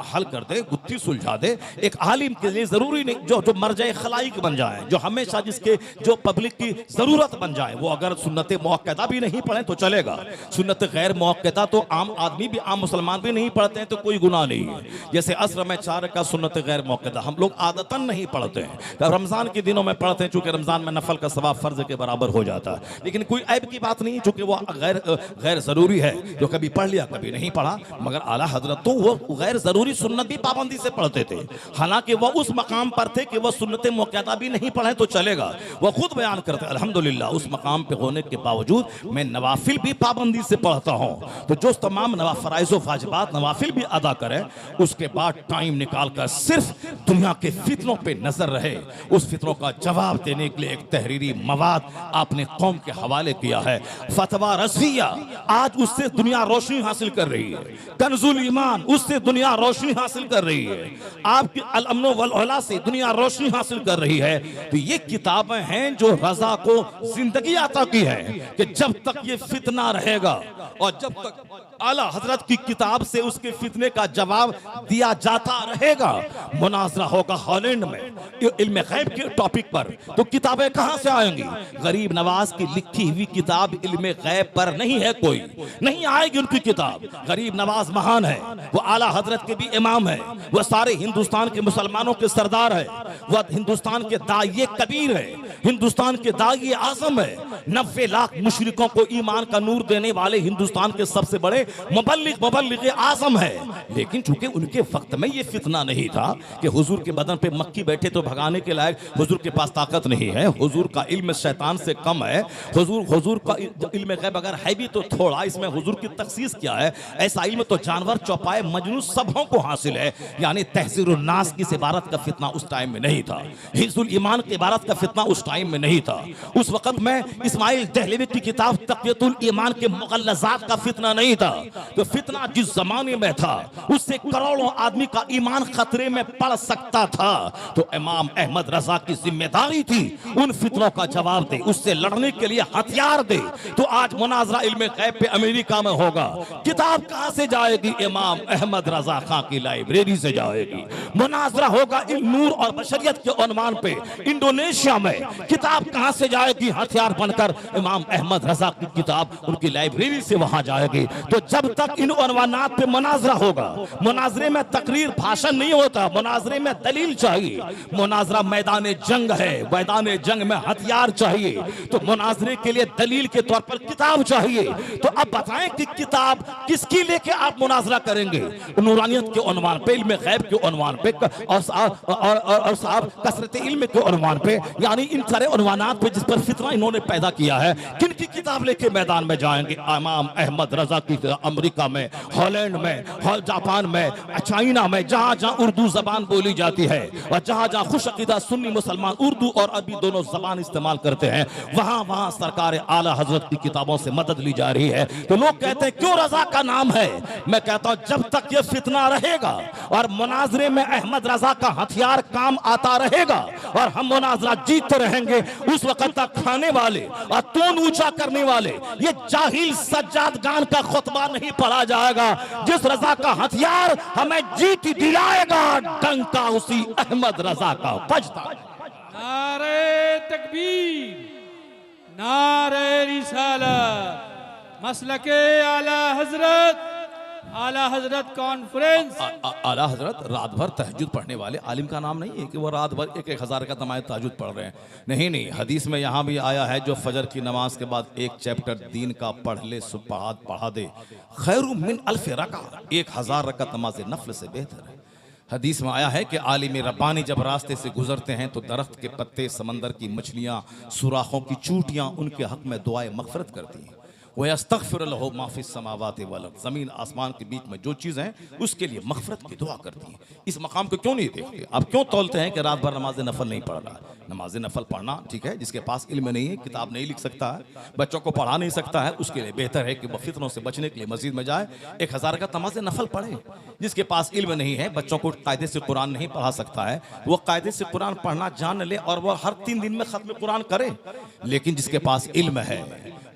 हल कर दे, गुत्थी सुलझा दे। एक आलिम के लिए जरूरी नहीं जो मरजाए खलाइक बन जाए, जो हमेशा जिसके जो पब्लिक की जरूरत बन जाए। वो अगर सुन्नत मुअक्कदा भी नहीं पढ़े तो चलेगा, सुन्नत गैर मुअक्कदा तो आम आदमी भी, आम मुसलमान भी नहीं पढ़ते हैं तो कोई गुनाह नहीं है। जैसे असर में 4 का सुन्नत गैर मुअक्कदा हम लोग आदतन नहीं पढ़ते हैं, तो रमजान के दिनों में पढ़ते हैं चूंकि रमजान में नफल का सवाब फर्ज के बराबर हो जाता है। लेकिन कोई ऐब की बात नहीं, चूंकि वो गैर जरूरी है, जो कभी पढ़ लिया कभी नहीं पढ़ा। मगर आला हजरत तो वो गैर जरूरी सुन्नत भी पाबंदी से पढ़ते थे, हालांकि वो उस मकाम पर थे कि वो सुन्नत मुअक्कदा भी नहीं पढ़े तो चलेगा। वो खुद बयान करते अल्हम्दुलिल्लाह उस मकाम पे होने के बावजूद मैं नवाफिल भी पाबंदी से पढ़ता हूँ। तो जो तमाम फराइज़ व वाजिबात नवाफिल भी अदा करें, उसके बाद टाइम निकाल कर सिर्फ दुनिया के फितनों पे नजर रहे। उस फितनों का जवाब देने के लिए एक तहरीरी मवाद आपने कौम के हवाले किया है। फतवा रज़िया, आज उससे दुनिया रोशनी हासिल कर रही है। कंजुल ईमान, उससे दुनिया रोशनी हासिल कर रही है। आपकी अल अम्न वल औला से दुनिया रोशनी हासिल कर रही है। तो ये किताबें हैं जो रजा को जिंदगी अता की है कि जब तक ये फितना रहेगा और जब तक आला हजरत की किताब से उसके फितने का जवाब दिया जाता रहेगा। मुनाजरा होगा हॉलैंड में इल्म गैब के टॉपिक पर, तो किताबें कहां से आएंगी? गरीब नवाज की लिखी हुई किताब इल्म गैब पर नहीं है, कोई नहीं आएगी उनकी किताब। गरीब नवाज महान है, वो आला हजरत के भी इमाम है, वो सारे हिंदुस्तान के मुसलमानों के सरदार है, वह हिंदुस्तान के दाइये कबीर है, हिंदुस्तान के दाइये आजम है। 90 लाख मुशरिकों को ईमान का नूर देने वाले हिंदुस्तान के सबसे बड़े मुबल्लिग आजम है। लेकिन चूंकि उनके वक्त में ये फितना नहीं था कि हुजूर के बदन पे मक्खी बैठे तो भगाने के लायक हुजूर के पास ताकत नहीं है, हुजूर का इल्म शैतान से कम है, हुजूर का इल्म गैब अगर है भी तो थोड़ा, इसमें हुजूर की तखसीस क्या है? ऐसा इल्म तो जानवर, चौपाए, मजनू सबों को हासिल है। यानी तहसीरुन नास की इबारत का फितना उस टाइम में नहीं था, हिफ्जुल ईमान की इबारत का फितना उस टाइम में नहीं था। उस वक्त में इस्माइल दहलवी की किताब तक़वियतुल ईमान के मुग़ल्लज़ात का फितना नहीं था। तो फितना जिस जमाने में था उससे करोड़ों आदमी का ईमान खतरे में पड़ सकता था। तो इमाम अहमद रजा की जिम्मेदारी थी उन फितनों का जवाब दे, उससे लड़ने के लिए हथियार दे। तो आज मुनाजरा इल्म गैब पे अमेरिका में होगा, किताब कहां से जाएगी? इमाम अहमद रजा खां की लाइब्रेरी से जाएगी। मुनाजरा होगा नूर और बशरियत के उन्वान पे इंडोनेशिया में, किताब कहां से जाएगी? हथियार बनकर इमाम अहमद रजा की किताब उनकी लाइब्रेरी से वहां जाएगी। तो जब तक इन उन्वानात पे मुनाजरा होगा, मुनाजरे में तकरीर भाषण नहीं होता, मुनाजरे में दलील चाहिए। मुनाजरा मैदान जंग है, मैदान जंग में हथियार चाहिए। तो मुनाजरे के लिए दलील के तौर पर किताब चाहिए। तो अब बताएं कि किताब किसकी लेके आप मुनाजरा करेंगे? नूरानियत के उन्वान पे, इल्म गैब के उन्वान पे और साहब कसरत इल्म के उन्वान पे, यानी इन सारे उन्वानात पे जिस पर फितना इन्होंने पैदा किया है, किन की किताब लेके मैदान में जाएंगे? इमाम अहमद रजा की अमेरिका में, हॉलैंड में, जापान में, चाइना में, जहां जहां उर्दू जबान बोली जाती है और जहां जहां खुश अकीदा सुन्नी मुसलमान उर्दू और अरबी दोनों जबान इस्तेमाल करते हैं, वहां वहां सरकार आला हजरत की किताबों से मदद ली जा रही है। तो लोग कहते हैं क्यों रजा का नाम है? मैं कहता हूं जब तक ये फितना रहेगा और मुनाजरे में अहमद रजा का हथियार काम आता रहेगा और हम मुनाजरा जीतते रहेंगे, उस वक्त तक खाने वाले और तून ऊंचा करने वाले ये जाहिल सज्जाद गान का खुतबा नहीं पढ़ा जाएगा। जिस रजा का हथियार हमें जीत दिलाएगा, डंका उसी अहमद रजा का बजता। नारे तकबीर, नारे रिसालत, मसलके आला हजरत आला हजरत कॉन्फ्रेंस। आला हजरत रात भर तहज्जुद पढ़ने वाले आलिम का नाम नहीं है कि वो रात भर एक एक हज़ार का नमाज तहज्जुद पढ़ रहे हैं। नहीं नहीं, हदीस में यहाँ भी आया है जो फजर की नमाज के बाद एक चैप्टर दीन का पढ़ ले, पढ़ा दे, खैरु मिन अल्फ रका, 1000 रकत नमाज नफल से बेहतर है। हदीस में आया है कि आलिम रब्बानी जब रास्ते से गुजरते हैं तो दरख्त के पत्ते, समंदर की मछलियाँ, सुराखों की चूटियाँ उनके हक में दुआए मगफरत करती हैं। वह अस्तगफिर लहु मा फिस समावाति वल अर्द, ज़मीन आसमान के बीच में जो चीज़ हैं उसके लिए मगफरत की दुआ करती हैं। इस मकाम को क्यों नहीं देखते? आप क्यों तौलते हैं कि रात भर नमाज नफल नहीं पढ़ रहा है? नमाज नफल पढ़ना ठीक है, जिसके पास इल्म नहीं है, किताब नहीं लिख सकता है, बच्चों को पढ़ा नहीं सकता है, उसके लिए बेहतर है कि वह फितनों से बचने के लिए मस्जिद में जाए, 1000 का नमाज नफल पढ़े। जिसके पास इल्म नहीं है, बच्चों को कायदे से कुरान नहीं पढ़ा सकता है, वो कायदे से कुरान पढ़ना जान ले और वह हर 3 दिन में खत्म कुरान करे। लेकिन जिसके पास इल्म है,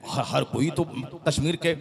हर कोई तो कश्मीर के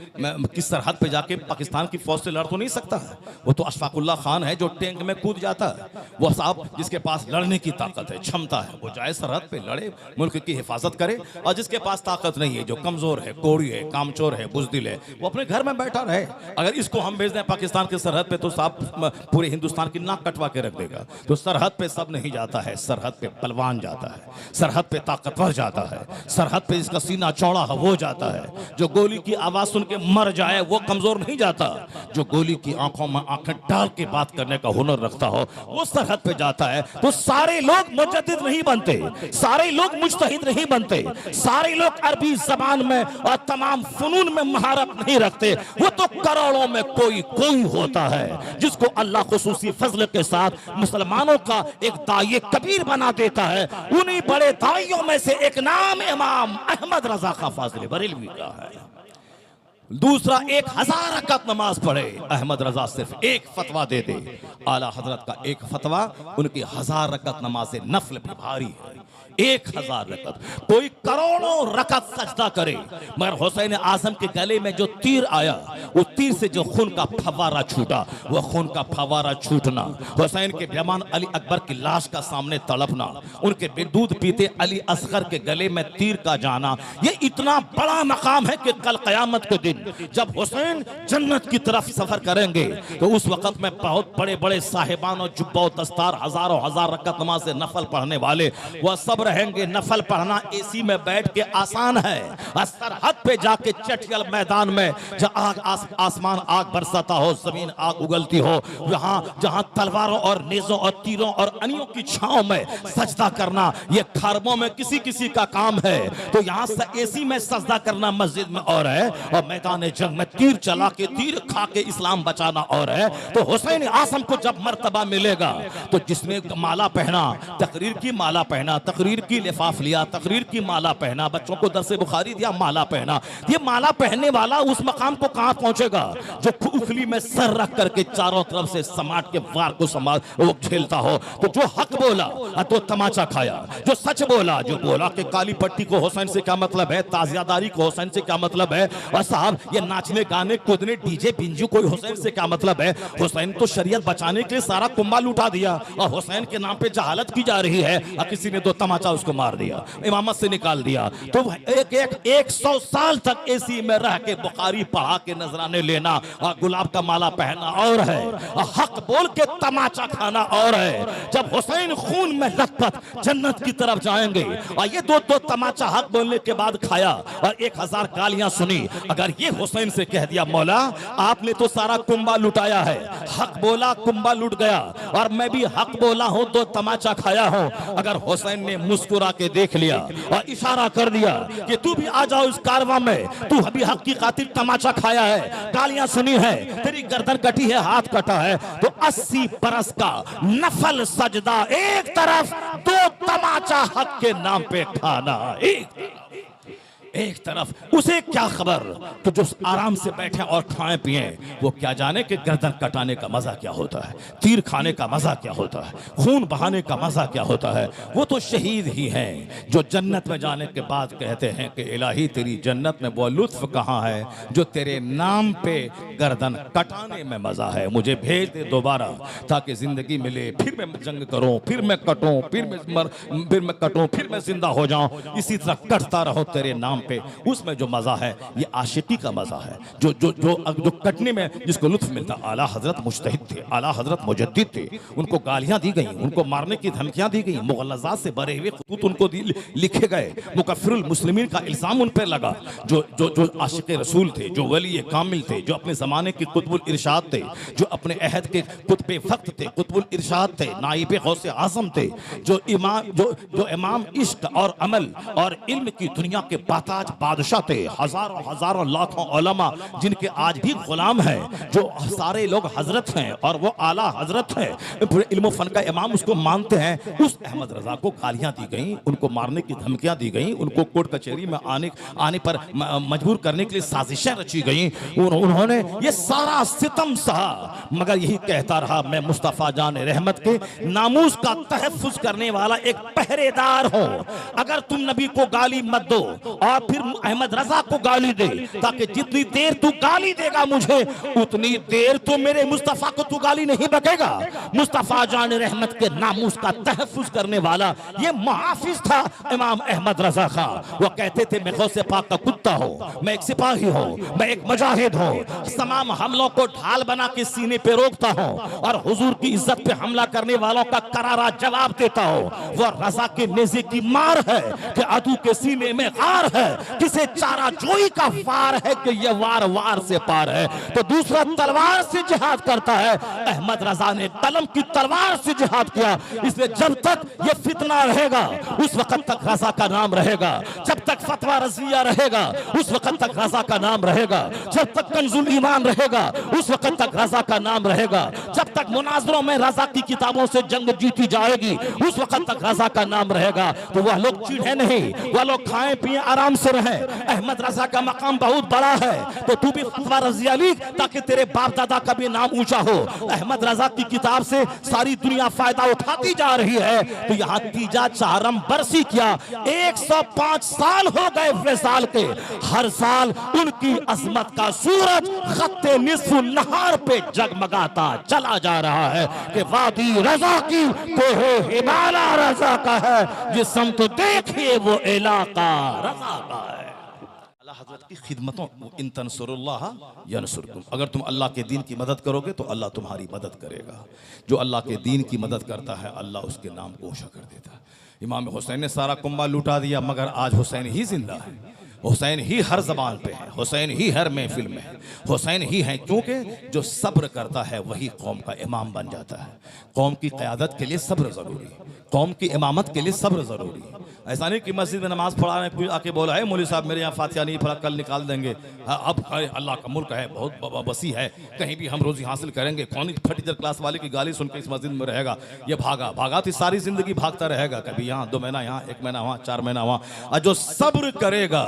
किस सरहद पे जाके पाकिस्तान की फौज से लड़ तो नहीं सकता है। वो तो अशफाकुल्ला खान है जो टैंक में कूद जाता है। वो साहब जिसके पास लड़ने की ताकत है, क्षमता है, वो जाए सरहद पे लड़े, मुल्क की हिफाजत करे। और जिसके पास ताकत नहीं है, जो कमजोर है, कोड़ी है, कामचोर है, बुजदिल है, वो अपने घर में बैठा रहे। अगर इसको हम भेज दें पाकिस्तान के सरहद पे तो साहब पूरे हिंदुस्तान की नाक कटवा के रख देगा। तो सरहद पे सब नहीं जाता है, सरहद पे बलवान जाता है, सरहद पे ताकतवर जाता है, सरहद पे इसका सीना चौड़ा है वो जाता है। जो गोली की आवाज सुन के मर जाए वो कमजोर नहीं जाता। जो गोली की आंखों में आंखें डाल के बात करने का हुनर रखता हो वो सरहद पे जाता है। तो सारे लोग मुजद्दिद नहीं बनते, सारे लोग मुज्तहिद नहीं बनते, सारे लोग अरबी जबान में और तमाम फनून में महारत नहीं रखते। वो तो करोड़ों में कोई कोई होता है जिसको अल्लाह खुसूसी फजल के साथ मुसलमानों का एक दाई कबीर बना देता है। उन्हीं बड़े दाइयों में से एक नाम इमाम अहमद रजा खा फाजिल बरेलवी का है। दूसरा 1000 रकात नमाज पढ़े, अहमद रजा सिर्फ एक फतवा दे दे, आला हजरत का एक फतवा उनकी 1000 रकात नमाज नफल भी भारी है। 1000 रकत, कोई करोड़ों रकत सजदा करे, मगर हुसैन आजम के गले में जो तीर आया, उस तीर से जो खून का फवारा छूटा, वह खून का फवारा छूटना, हुसैन के बेमान अली अकबर की लाश का सामने तड़पना, उनके दूध पीते अली असगर के गले में तीर का जाना, ये इतना बड़ा मकाम है कि कल क़यामत के दिन जब हुसैन जन्नत की तरफ सफर करेंगे तो उस वक्त में बहुत बड़े बड़े साहिबान और जुब्बा और दस्तार, हजारों हजार रकत नमाज नफल पढ़ने वाले, वह सब रहेंगे। नफल पढ़ना एसी में बैठ के आसान है, सरहद पे जाके चटियल मैदान में जहाँ आसमान आग बरसाता हो, जमीन आग उगलती हो, जहाँ तलवारों और नेजों और तीरों और अनियों की छांव में सजदा करना ये खरबों में किसी किसी का काम है। तो यहाँ एसी में सजदा करना मस्जिद में और है, और मैदान जंग में तीर चला के तीर खा के इस्लाम बचाना और है। तो हुसैन आजम को जब मर्तबा मिलेगा तो जिसने माला पहना, तकरीर की माला पहना, तकरीर की लिफाफ लिया, तकरीर की माला पहना, बच्चों को दरसे बुखारी दिया, माला पहना, ये माला पहनने वाला उस मकाम को कहां पहुंचेगा जो उखली में सर रख करके चारों तरफ से समाट के वार को संभाल वो झेलता हो। तो जो हक बोला तो तमाचा खाया, जो सच बोला, जो बोला कि काली पट्टी को हुसैन से क्या मतलब है, ताजियादारी को हुसैन से क्या मतलब है, और साहब ये नाचने गाने कूदने डीजे बिंजू कोई हुसैन से क्या मतलब है। हुसैन तो शरीयत बचाने के लिए सारा कुंबा लुटा दिया और हुसैन के नाम पे जहालत की जा रही है, और किसी ने 2 तमाचा उसको मार दिया, इमामत से निकाल दिया। तो 100 साल तक एसी में रह के बुखारी पढ़ा के नजराने लेना और गुलाब का माला पहनना और है, और हक बोल के तमाचा खाना और है। जब हुसैन खून में लथपथ जन्नत की तरफ जाएंगे और ये 2 तमाचा हक बोलने के बाद खाया और 1000 गालियां सुनी, अगर ये हुसैन से कह दिया मौला आपने तो सारा कुंबा लुटाया है, हक बोला कुंबा लुट गया, और मैं भी हक बोला हूं 2 तमाचा खाया हूं, अगर हुसैन ने मुस्कुरा के देख लिया और इशारा कर दिया कि तू भी आ जाओ इस कारवां में, तू अभी हक की खातिर तमाचा खाया है, गालियां सुनी है, तेरी गर्दन कटी है, हाथ कटा है, तो 80 बरस का नफल सजदा एक तरफ, 2 तमाचा हक के नाम पे खाना एक तरफ। उसे क्या खबर तो जो आराम से बैठे और खाएं पिए, वो क्या जाने कि गर्दन कटाने का मजा क्या होता है, तीर खाने का मजा क्या होता है, खून बहाने का मजा क्या होता है। वो तो शहीद ही हैं जो जन्नत में जाने के बाद कहते हैं कि इलाही तेरी जन्नत में वो लुत्फ कहाँ है जो तेरे नाम पे गर्दन कटाने में मजा है, मुझे भेज दे दोबारा ताकि जिंदगी मिले, फिर मैं जंग करूं, फिर मैं कटूं, फिर मैं कटूं, फिर मैं जिंदा हो जाऊं, इसी तरह कटता रहो तेरे नाम पे, उसमें जो मजा है ये आशिकी का मजा है, जो कटने में जिसको लुत्फ मिलता। आला हजरत मुजतहिद थे, आला हजरत मुजद्दिद थे, उनको गालियां दी गई, उनको मारने की धमकियां दी गई, मुगल्लज़ात से भरे हुए खतूत उनको लिखे गए, मुकफ्फिरुल मुस्लिमीन का इल्जाम उन पर लगा। जो आशिक रसूल थे, जो वली कामिल थे, जो अपने ज़माने के कुतुबुल इरशाद थे, जो अपने अहद के कुतुब वक्त थे, कुतुबुल इरशाद थे, नाइब गौसे आज़म थे, जो इमाम इश्क और अमल और इल्म की दुनिया के बाताज बादशाह थे, हजारों हजारों लाखों उलमा जिनके आज भी गुलाम हैं, जो सारे लोग हजरत हैं और वो आला हजरत हैं, पूरे इल्म फन का इमाम उसको मानते हैं। उस अहमद रजा को गालियां दी गई, उनको मारने की धमकियां दी गई, उनको कोर्ट कचहरी में आने पर मजबूर करने के लिए साजिशें रची गई। उन्होंने ये सारा सितम सहा, मगर यही कहता रहा, मैं मुस्तफ़ा जान रहमत के नामूस का तहफ़्फ़ुज़ करने वाला एक पहरेदार हूं। अगर तुम नबी को गाली मत दो और फिर अहमद रजा को गाली दे, ताकि जितनी देर तू गाली देगा मुझे, उतनी देर तो मेरे मुस्तफ़ा को तू गाली नहीं बकेगा। मुस्तफ़ा जान रहमत के नामूस का तहफ़्फ़ुज़ करने वाला ये मुहाफिज था इमाम अहमद रजा खां। वो कहते थे, मैं गौसे पाक का कुत्ता हूँ, मैं एक सिपाही हूँ, मैं एक मुजाहिद हूँ, तमाम हमलों को ढाल बना के सीने पे रोकता हूँ और हुजूर की इज्जत पे हमला करने वालों का करारा जवाब देता हूँ। वो रजा के नेज़े की मार है कि अदू के सीने में गार है, किसे चारा जोई का वार है कि ये वार वार से पार है, तो दूसरा तलवार से जिहाद करता है। अहमद रजा ने कलम की तलवार से जिहाद किया, इसलिए जब तक ये फितना रहेगा उस वक्त तक रजा का नाम रहेगा, जब तक फतवा रज़िया रहेगा उस वक्त तक रजा का नाम रहेगा, जब तक कंजुल ईमान रहेगा उस वक्त तक रजा का नाम रहेगा, जब तक मुनाजरों में रजा की किताबों से जंग जीती जाएगी उस वक्त तक रजा का नाम रहेगा। तो वह लोग चिढ़े नहीं, वह लोग खाएं पिए आराम से रहें। अहमद रजा का मकाम बहुत बड़ा है, तो तू भी फतवा रज़िया लिख ताकि तेरे बाप दादा का भी नाम ऊंचा हो। अहमद रजा की किताब से सारी दुनिया फायदा उठाती जा रही है, तो यहाँ तीजा चारम बरसी किया, 105 साल हो गए फिसाल के, हर साल उनकी अजमत का सूरज खत्ते निस्फ़ु नहार पे जगमगाता चला जा रहा है कि वादी रजा की कोहे हिमाला रजा का है, जिसम तो देखिए वो इलाका रजा का है। अल्लाह हज़रत की खिदमतों, इन तंसुरुल्लाह यंसुरकुम, अगर तुम अल्लाह के दीन की मदद करोगे तो अल्लाह तुम्हारी मदद करेगा। जो अल्लाह के दीन की मदद करता है अल्लाह उसके नाम को ऊँचा कर देता है। इमाम हुसैन ने सारा कुंबा लुटा दिया, मगर आज हुसैन ही जिंदा है, हुसैन ही हर जबान पे है, हुसैन ही हर महफिल में है, हुसैन ही है, क्योंकि जो सब्र करता है वही कौम का इमाम बन जाता है। कौम की क़यादत के लिए सब्र ज़रूरी है, कौम की इमामत के लिए सब्र ज़रूरी है। ऐसा नहीं कि मस्जिद में नमाज पढ़ाने कोई आके बोला है मौलवी साहब मेरे यहाँ फातिहा नहीं पढ़ा, कल निकाल देंगे। अब अल्लाह का मुल्क है, बहुत वसी है, कहीं भी हम रोजी हासिल करेंगे। कौन फटीचर क्लास वाले की गाली सुन के इस मस्जिद में रहेगा? ये भागा तो सारी जिंदगी भागता रहेगा, कभी यहाँ 2 महीना यहाँ, 1 महीना वहाँ, 4 महीना वहाँ। और जो सब्र करेगा,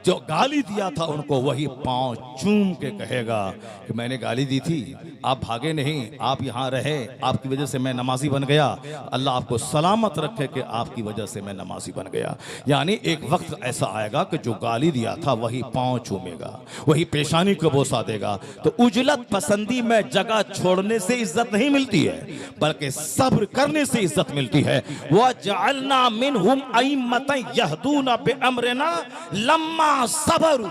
जो गाली दिया था उनको, वही पांव चूम के कहेगा कि मैंने गाली दी थी, आप भागे नहीं, आप यहाँ रहे, आपकी वजह से मैं नमाजी बन गया। अल्लाह आपको सलामत रखे कि आपकी वजह से मैं नमाजी बन गया। यानी एक वक्त ऐसा आएगा कि जो गाली दिया था वही पांव चूमेगा, वही पेशानी को बोसा देगा। तो उजलत पसंदी में जगह छोड़ने से इज्जत नहीं मिलती है, बल्कि सब्र करने से इज्जत मिलती है। वजअलना मिनहुम अइम्मतन यहदूना बिअमरिना लम्मा सब्र,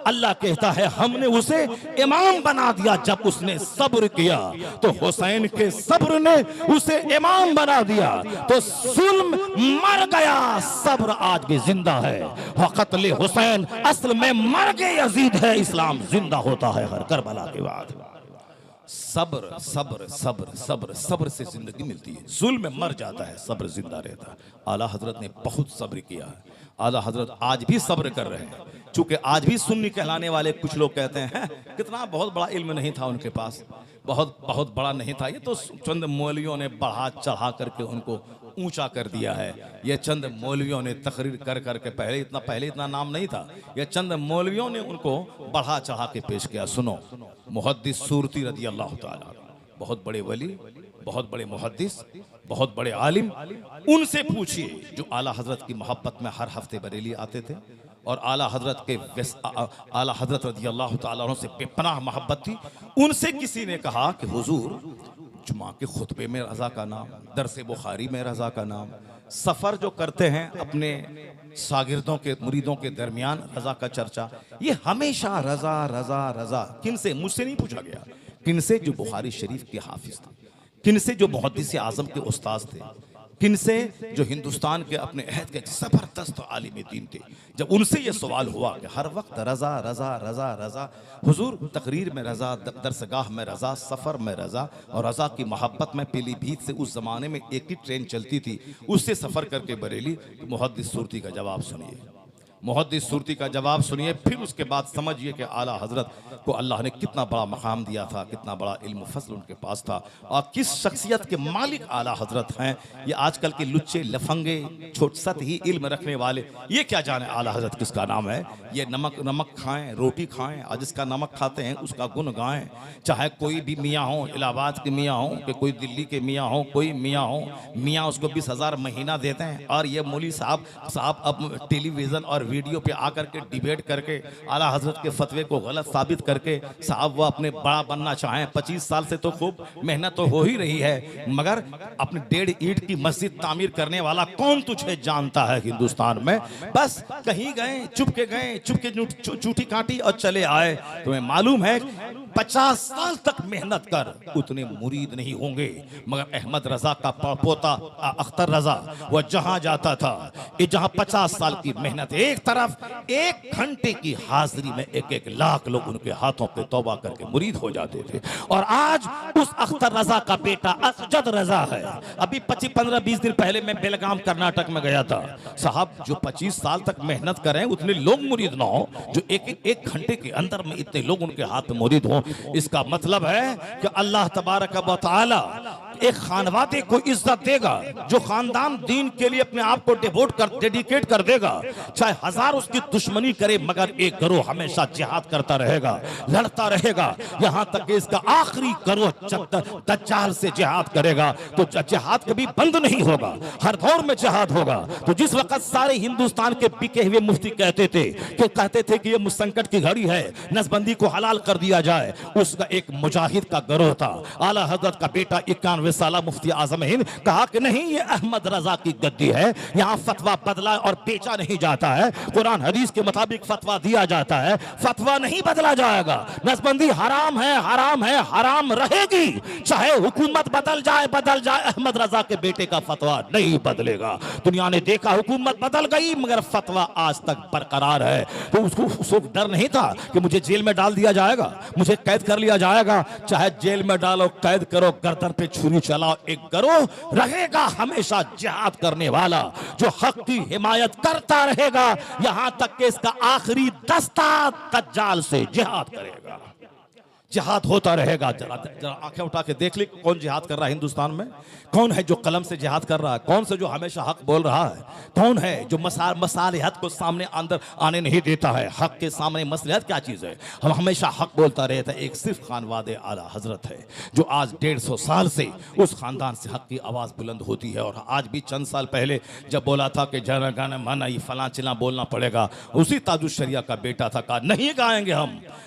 अल्लाह कहता है हमने उसे इमाम बना दिया जब उसने सब्र किया। तो हुसैन के सब्र ने उसे इमाम बना दिया, तो जुल्म मर गया, सब्र आज भी जिंदा है। क़त्ल हुसैन असल में मर्ग यजीद है, इस्लाम जिंदा होता है हर करबला के बाद। सब्र सब्र सब्र सब्र सब्र से जिंदगी मिलती है, जुल्म में मर जाता है, सब्र जिंदा रहता है। आला हजरत ने बहुत सब्र किया है, आला हजरत आज भी सब्र कर रहे हैं। चूंकि आज भी सुन्नी कहलाने वाले कुछ लोग कहते हैं कितना बहुत बड़ा इल्म नहीं था उनके पास, बहुत बड़ा नहीं था, ये तो चंद मौलवियों ने बढ़ा चढ़ा करके उनको ऊंचा कर दिया है। ये चंद मौलवियों ने तकरीर कर करके, पहले इतना नाम नहीं था, ये चंद मौलवियों ने उनको बढ़ा चढ़ा के पेश किया। सुनो, मुहद्दिस सूरती रज़ी अल्लाह ताला, बहुत बड़े वली, बहुत बड़े मुहद्दिस, बहुत बड़े आलिम, उनसे पूछिए जो आला हजरत की मोहब्बत में हर हफ्ते बरेली आते थे और आला हजरत रज़ी अल्लाह ताला अन्हु से बेपनाह मोहब्बत थी। उनसे किसी ने कहा कि हुजूर जुमा के खुतबे में रज़ा का नाम, दरस बुखारी में रज़ा का नाम, सफर जो करते हैं अपने शागिर्दों के मुरीदों के दरमियान रजा का चर्चा, ये हमेशा रजा रजा रजा। किन से? मुझसे नहीं पूछा गया। किन से? जो बुखारी शरीफ के हाफिज थे, किन से? जो मुहद्दिस आजम के उस्ताद थे, किन से? जो हिंदुस्तान के अपने अहद के जबरदस्त आलिम दीन थे। जब उनसे ये सवाल हुआ कि हर वक्त रजा रजा रजा रजा, हुजूर तकरीर में रजा, दरसगाह में रजा, सफ़र में रजा, और रजा की मोहब्बत में पीलीभीत से उस ज़माने में एक ही ट्रेन चलती थी, उससे सफ़र करके बरेली। तो मुहद्दिस सूरती का जवाब सुनिए, मुहद्दिस सूरती का जवाब सुनिए, फिर उसके बाद समझिए कि आला हजरत को अल्लाह ने कितना बड़ा मकाम दिया था, कितना बड़ा इल्म फजल उनके पास था, और किस शख्सियत के मालिक आला हजरत हैं। ये आजकल के लुच्चे लफंगे छोट सत ही इल्म रखने वाले, ये क्या जाने आला हजरत किसका नाम है। ये नमक खाएं, रोटी खाएं, और जिसका नमक खाते हैं उसका गुण गाएं। चाहे कोई भी मियाँ हो, इलाहाबाद के मियाँ हो कि कोई दिल्ली के मियाँ हो, कोई मियाँ हो, मियाँ उसको 20,000 महीना देते हैं, और ये मौलवी साहब अब टेलीविज़न और वीडियो पे आकर के डिबेट करके आला हजरत के फतवे को गलत साबित करके साहब वो अपने बड़ा बनना चाहें। 25 साल से तो खूब मेहनत तो हो ही रही है, मगर अपने 1.5 ईंट की मस्जिद तामीर करने वाला कौन तुझे जानता है हिंदुस्तान में। बस कहीं गए, चुपके चूठी काटी और चले आए। तुम्हें मालूम है 50 साल तक मेहनत कर उतने मुरीद नहीं होंगे, मगर अहमद रजा का पोता अख्तर रजा वह जहां जाता था, ये जहां 50 साल की मेहनत, एक तरफ 1 घंटे की हाजिरी में 1-1 लाख लोग उनके हाथों पे तौबा करके मुरीद हो जाते थे। और आज उस अख्तर रजा का बेटा असजद रजा है। अभी 15-20 दिन पहले मैं बेलगाम कर्नाटक में गया था। साहब जो 25 साल तक मेहनत करें उतने लोग मुरीद ना हो, जो एक घंटे के अंदर में इतने लोग उनके हाथ में मुरीद हो, इसका मतलब है कि अल्लाह तबारक व तआला एक खानवादे को इज्जत देगा, जो खानदान दीन के लिए अपने आप को डेडिकेट कर देगा, चाहे 1000 उसकी दुश्मनी करे, मगर एक गिरोह हमेशा जिहाद करता रहेगा, लड़ता रहेगा, यहां तक कि इसका आखिरी गिरोह दज्जाल से जिहाद करेगा। तो जिहाद कभी बंद नहीं होगा, हर दौर में जिहाद होगा। तो जिस वक्त सारे हिंदुस्तान के बिके हुए मुफ्ती कहते थे कि ये संकट की घड़ी है, नसबंदी को हलाल कर दिया जाए, उसका एक मुजाहिद का गिरोह था, आला हजरत का बेटा 91 साला मुफ्ती आजम हिंद, कहा कि नहीं ये अहमद रजा की गद्दी है, यहां फतवा बदला और बेचा नहीं जाता है, कुरान हदीस के मुताबिक फतवा दिया जाता है, फतवा नहीं बदला जाएगा। नसबंदी हराम है, हराम है, हराम रहेगी, चाहे हुकूमत बदल जाए, अहमद रजा के बेटे का फतवा नहीं बदलेगा। दुनिया ने देखा हुकूमत बदल गई मगर फतवा आज तक बरकरार है। तो उसको डर नहीं था कि मुझे जेल में डाल दिया जाएगा, मुझे कैद कर लिया जाएगा। चाहे जेल में डालो, कैद करो, गर्दन पे छुरी चलाओ, एक गिरोह रहेगा हमेशा जिहाद करने वाला, जो हक की हिमायत करता रहेगा यहां तक कि इसका आखिरी दस्ता दज्जाल से जिहाद करेगा। जिहाद होता रहेगा। जरा आंखें उठा के देख ली कौन जिहाद कर रहा है हिंदुस्तान में, कौन है जो कलम से जिहाद कर रहा है, कौन से जो हमेशा हक बोल रहा है, कौन है जो मसालिहत को सामने अंदर आने नहीं देता है। हक के सामने मसलिहत क्या चीज़ है, हम हमेशा हक बोलता रहता है। एक सिर्फ खानवादे आला हजरत है जो आज 150 साल से उस खानदान से हक की आवाज़ बुलंद होती है। और आज भी चंद साल पहले जब बोला था कि जन गण मन ये फलां चिला बोलना पड़ेगा, उसी ताजुश शरिया का बेटा था, कहा नहीं गाएंगे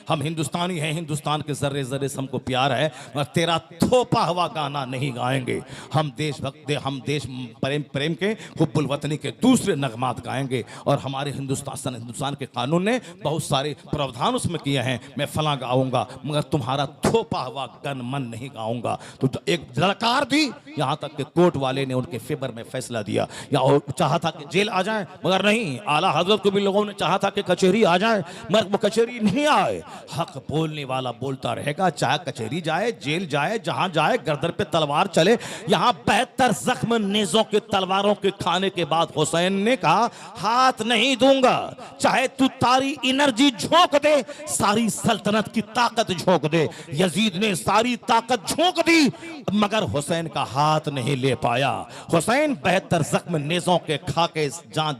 हम हिंदुस्तानी हैं, हिंदुस्तान के जर्रे जर्रे से हमको प्यार है, मगर तेरा थोपा हुआ गाना नहीं गाएंगे। हम देशभक्त, हम देश प्रेम के हुब्बुल वतनी के दूसरे नगमात गाएंगे। और हमारे हिंदुस्तान के कानून ने बहुत सारे प्रावधान उसमें किए हैं, मैं फलां गाऊंगा मगर तुम्हारा थोपा हुआ गन मन नहीं गाऊंगा। तो एक ललकार दी, यहां तक कि कोर्ट वाले ने उनके फेवर में फैसला दिया। या चाहा था कि जेल आ जाए, मगर नहीं, आला हजरत को भी लोगों ने चाहा था कि कचहरी आ जाए, मगर वो कचहरी नहीं आए। हक बोलने वाला बोलता रहेगा, चाहे कचहरी जाए, जेल जाए, जहां जाए, गर्दन पे तलवार चले। यहां 72 जख्म नेज़ों के तलवारों के खाने के बाद हुसैन ने कहा हाथ नहीं दूंगा, चाहे तू तारी एनर्जी झोंक दे, सारी सल्तनत की ताकत झोंक दे। यजीद ने सारी ताकत झोंक दी मगर हुसैन का हाथ नहीं ले पाया। हुसैन 72 जख्म नेज़ों के खा के जहां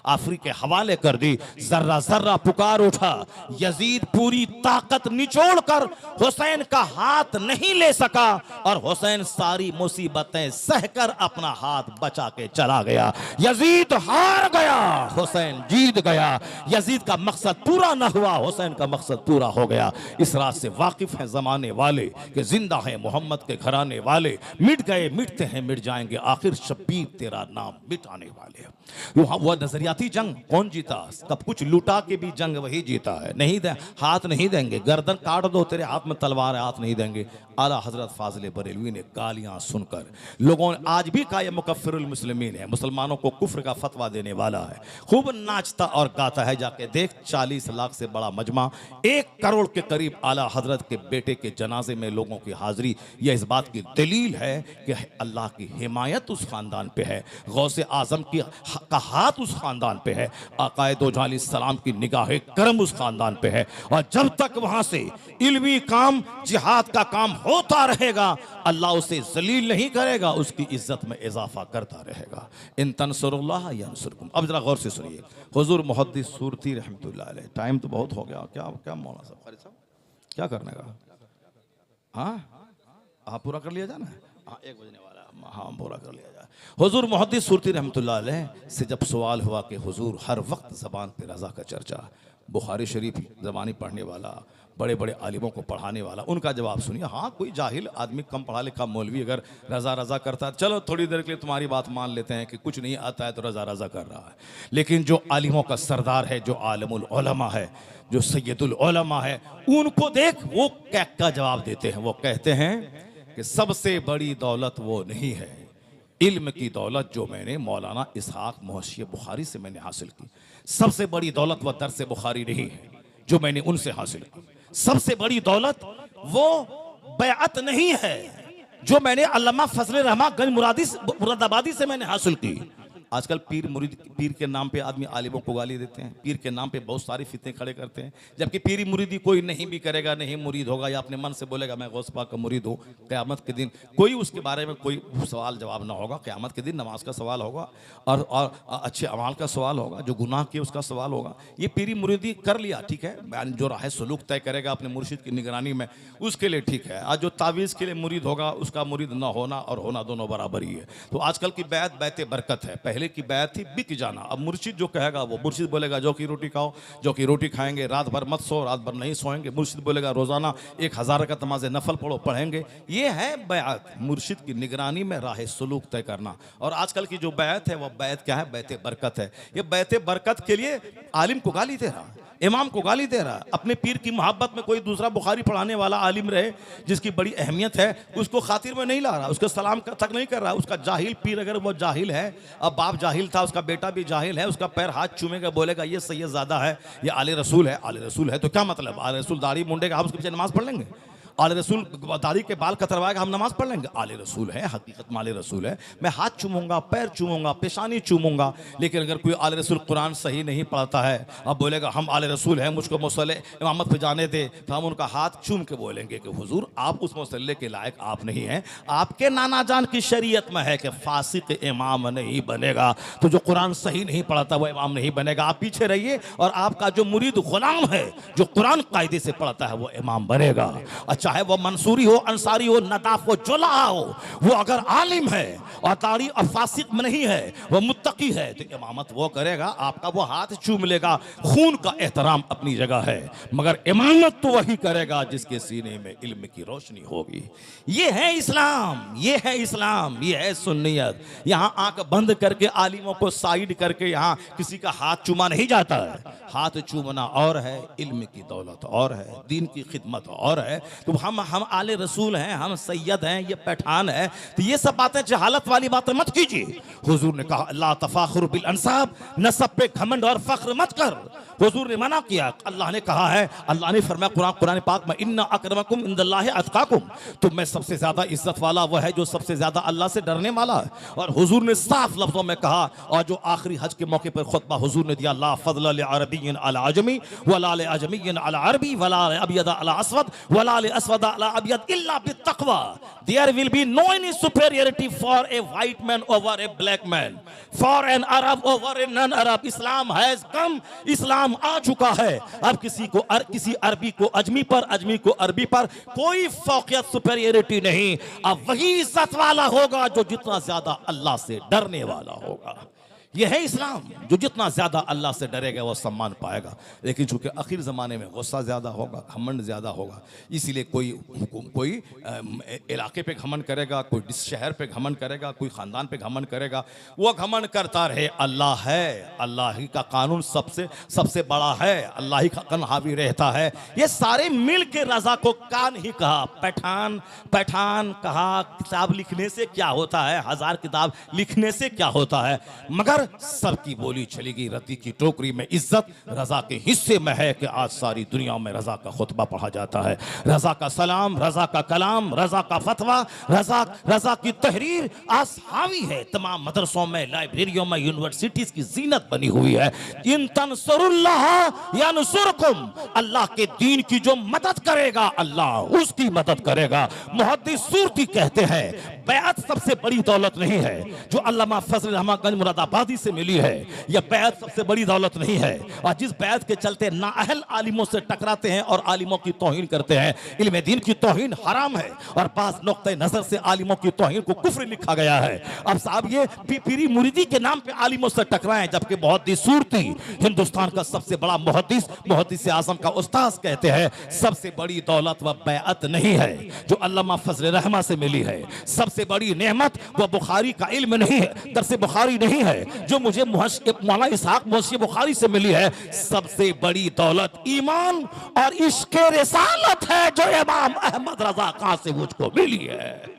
आफरी के हवाले कर दी। जर्रा जर्रा पुकार उठा, यजीद पूरी ताकत निचोड़ छोड़कर हुसैन का हाथ नहीं ले सका और हुसैन सारी मुसीबतें सहकर अपना हाथ बचा के चला गया। यजीद हार गया, हुसैन जीत गया। यजीद का मकसद पूरा न हुआ, हुसैन का मकसद पूरा हो गया। इस रात से वाकिफ हैं जमाने वाले कि जिंदा है मोहम्मद के घराने वाले, मिट गए मिटते हैं मिट जाएंगे, आखिर शब्बीर तेरा नाम मिटाने वाले। वह नजरियाती जंग कौन जीता? कब कुछ लुटा के भी जंग वही जीता है। नहीं दे, हाथ नहीं देंगे, गर्दन काट दो, तेरे हाथ में तलवार है, हाथ नहीं देंगे। आला हजरत फाजिल बरेलवी ने गालियां सुनकर, लोगों ने आज भी कहा यह मुकफ्फिरुल मुस्लिमीन है, मुसलमानों को कुफ्र का फतवा देने वाला है, खूब नाचता और गाता है। जाके देख 40 लाख से बड़ा मजमा, 1 करोड़ के करीब आला हजरत के बेटे के जनाजे में लोगों की हाजिरी, यह इस बात की दलील है कि अल्लाह की हिमायत उस खानदान पे है, गौसे आजम की का हाथ उस खानदान पे है, आकाए दो जहां सलाम की निगाह करम उस खानदान पे है। और जब तक वहां से इल्मी काम, जिहाद का काम होता रहेगा, अल्लाह उसे जलील नहीं करेगा, उसकी इज्जत में इजाफा करता रहेगा। इन तंसुरुल्लाह यंसुरकुम। अब जरा गौर से सुनिए, हुजूर मुहद्दिस सूरती रहमतुल्लाह अलैह, टाइम तो बहुत हो गया, क्या क्या मौलाना साहब, खालिद साहब क्या करने का? हाँ पूरा कर लिया जाना, हाँ 1 बजने वाला, हाँ पूरा कर लिया जाए। हुजूर मुहद्दिस सूरती रहमतुल्लाह अलैह से जब सवाल हुआ कि हुजूर हर वक्त ज़बान पे रज़ा का चर्चा, बुखारी शरीफ ज़बानी पढ़ने वाला, बड़े बड़े आलिमों को पढ़ाने वाला, उनका जवाब सुनिए। हाँ कोई जाहिल आदमी, कम पढ़ा लिखा मौलवी अगर रज़ा रज़ा करता है, चलो थोड़ी देर के लिए तुम्हारी बात मान लेते हैं कि कुछ नहीं आता है तो रज़ा रज़ा कर रहा है, लेकिन जो आलिमों का सरदार है, जो आलमुल उलमा है, जो सैयदुल उलमा है, उनको देख वो क्या जवाब देते हैं। वो कहते हैं कि सबसे बड़ी दौलत वो नहीं है इल्म की दौलत जो मैंने मौलाना इसहाक मुहशी बुखारी से मैंने हासिल की। सबसे बड़ी दौलत वह दर्स बुखारी नहीं है जो मैंने उनसे हासिल की। सबसे बड़ी दौलत वो बैअत नहीं है जो मैंने अल्लामा फजल रहमान गंज मुरादाबादी से मैंने हासिल की। आजकल पीर मुरीद, पीर के नाम पे आदमी आलिमों को गाली देते हैं, पीर के नाम पे बहुत सारी फितने खड़े करते हैं, जबकि पीरी मुरीदी कोई नहीं भी करेगा, नहीं मुरीद होगा या अपने मन से बोलेगा मैं गौस पाक का मुरीद हूँ, क़यामत के दिन कोई उसके बारे में कोई सवाल जवाब ना होगा। क़यामत के दिन नमाज का सवाल होगा और अच्छे अमाल का सवाल होगा, जो गुनाह किए उसका सवाल होगा। ये पीरी मुरीदी कर लिया ठीक है, जो राह सलूक तय करेगा अपने मुर्शिद की निगरानी में, उसके लिए ठीक है। आज जो तावीज़ के लिए मुरीद होगा उसका मुरीद ना होना और होना दोनों बराबर ही है। तो आजकल की बैत बैत बरकत है, पहले की बैत थी बिक जाना। अब मुर्शिद जो कहेगा वो, मुर्शिद बोलेगा जो की रोटी खाओ, जो की रोटी खाएंगे, रात भर मत सो, रात भर नहीं सोएंगे। मुर्शिद बोलेगा रोजाना 1000 का नमाज़ नफल पढ़ो, पढ़ेंगे। ये है बैत, मुर्शिद की निगरानी में राह सलूक तय करना। और आजकल की जो बैत है वह बैत क्या है? बैत बरकत है। ये बैत बरकत के लिए आलिम को गाली दे रहा, इमाम को गाली दे रहा। अपने पीर की मोहब्बत में कोई दूसरा बुखारी पढ़ाने वाला आलिम रहे जिसकी बड़ी अहमियत है, उसको खातिर में नहीं ला रहा, उसके सलाम तक नहीं कर रहा। उसका जाहिल पीर अगर वो जाहिल है, अब बाप जाहिल था, उसका बेटा भी जाहिल है, उसका पैर हाथ चूमेगा, बोलेगा ये सैयदजादा है, ये आले रसूल है। आले रसूल है तो क्या मतलब? आले रसूल दाढ़ी मुंडेगा, हम उसके पीछे नमाज पढ़ लेंगे? आले रसूल दाढ़ी के बाल कतरवाएगा, हम नमाज पढ़ लेंगे? आले रसूल है, हकीकत में आले रसूल है। मैं हाथ चूमूंगा, पैर चूमूंगा, पेशानी चूमूंगा, लेकिन अगर कोई आले रसूल कुरान सही नहीं पढ़ता है, अब बोलेगा हम आले रसूल हैं, मुझको मुसल्ले इमामत पे जाने दे, तो हम उनका हाथ चूम के बोलेंगे कि हुजूर आप उस मुसल्ले के लायक आप नहीं हैं। आपके नाना जान की शरीयत में है कि फासिक इमाम नहीं बनेगा, तो जो कुरान सही नहीं पढ़ता वो इमाम नहीं बनेगा। आप पीछे रहिए और आपका जो मुरीद गुलाम है, जो कुरान कायदे से पढ़ता है, वो इमाम बनेगा। चाहे वो मंसूरी हो, अंसारी हो, नदाफ हो, जुलाहा हो, वो अगर आलिम है और तारी और फासिक में नहीं है, वो मुत्तकी है, तो इमामत वो करेगा, आपका वो हाथ चूम लेगा। खून का एहतराम अपनी जगह है, मगर इमामत तो वही करेगा जिसके सीने में इल्म की रोशनी होगी। ये है इस्लाम, ये है इस्लाम, ये है सुन्नियत। यहाँ आंख बंद करके आलिमों को साइड करके यहाँ किसी का हाथ चूमा नहीं जाता है। हाथ चूमना और है, इल्म की दौलत और है, दीन की खिदमत और है। तो हम आले रसूल हैं, हम सैयद हैं, ये पठान है, तो ये सब बातें जहालत वाली बातें मत कीजिए। हुजूर ने कहा ला तफाखुर बिल अंसाब, नसब पे घमंड और फख्र मत कर। हुजूर ने मना किया। अल्लाह ने कहा है, अल्लाह ने फरमाया कुरान पाक में, इन्ना अकरमकुम इंदल्लाहि अतकाकुम, तुम में सबसे ज्यादा इज्जत वाला वह है जो सबसे ज्यादा अल्लाह से डरने वाला है। और हुजूर ने साफ लफ्जों में कहा, और जो आखिरी हज के मौके पर खुतबा हुजूर ने दिया, ला फज़ल लिअरबिय्यिन अला अजमी वला लिअजमिय्यिन अला अरबी वला लिअबयद अला अस्वद वला लिअस्वद अला अबयद इल्ला बित्तक़वा। There will be no any superiority for a white man over a black man, for an Arab over a non-Arab. Islam has come, Islam इस्लाम आ चुका है। अब किसी अरबी को अजमी पर, अजमी को अरबी पर कोई फौकियत सुपेरियरिटी नहीं। अब वही इज्जत वाला होगा जो जितना ज्यादा अल्लाह से डरने वाला होगा। यह है इस्लाम, जो जितना ज्यादा अल्लाह से डरेगा वो सम्मान पाएगा। लेकिन चूंकि आखिर ज़माने में गुस्सा ज़्यादा होगा, घमंड ज़्यादा होगा, इसीलिए कोई इलाके पे घमंड करेगा, कोई शहर पे घमंड करेगा, कोई ख़ानदान पे घमंड करेगा। वो घमंड करता रहे अल्लाह है, अल्लाह ही का कानून सबसे बड़ा है, अल्लाह ही का कानून हावी रहता है। ये सारे मिल के रजा को कान ही कहा। पैठान कहा किताब लिखने से क्या होता है, 1000 किताब लिखने से क्या होता है, मगर सबकी बोली चली गई। रत्ती की टोकरी में इज्जत रजा के हिस्से में है कि आज सारी दुनिया में रजा का खुतबा पढ़ा जाता है, रजा का सलाम, रजा का कलाम, रजा का फतवा, रजा की तहरीर आज हावी है। तमाम मदरसों में, लाइब्रेरियों में, यूनिवर्सिटीज की जीनत बनी हुई है। इन तंसुरुल्लाह यंसुरकुम, अल्लाह के दीन की जो मदद करेगा अल्लाह उसकी मदद करेगा। मुहद्दिस सूरती कहते हैं बैअत सबसे बड़ी दौलत नहीं है जो अल्लामा फजल रहमान गंज मुरादाबादी से मिली है। यह बैअत सबसे बड़ी दौलत नहीं है। और जिस बैअत के चलते नाअहल आलिमों से टकराते हैं और आलिमों की तौहीन करते हैं, इल्म दीन की तौहीन हराम है और पास नुक्ते नजर से आलिमों की तौहीन को कुफ्र लिखा गया है। अब साहब ये पीरी मुरीदी के नाम पे आलिमों से टकराए, जबकि मुहद्दिस सूरती हिंदुस्तान का सबसे बड़ा मुहद्दिस आजम का उस्ताद कहते हैं सबसे बड़ी दौलत वह बैअत नहीं है जो अल्लामा फजल रहमान से मिली है। सबसे बड़ी नेमत वह बुखारी का इल्म नहीं है, दरस बुखारी नहीं है जो मुझे मौलाना इसहाक मुंशी बुखारी से मिली है। सबसे बड़ी दौलत ईमान और इश्क़ रिसालत है जो इमाम अहमद रजा खां से मुझको मिली है।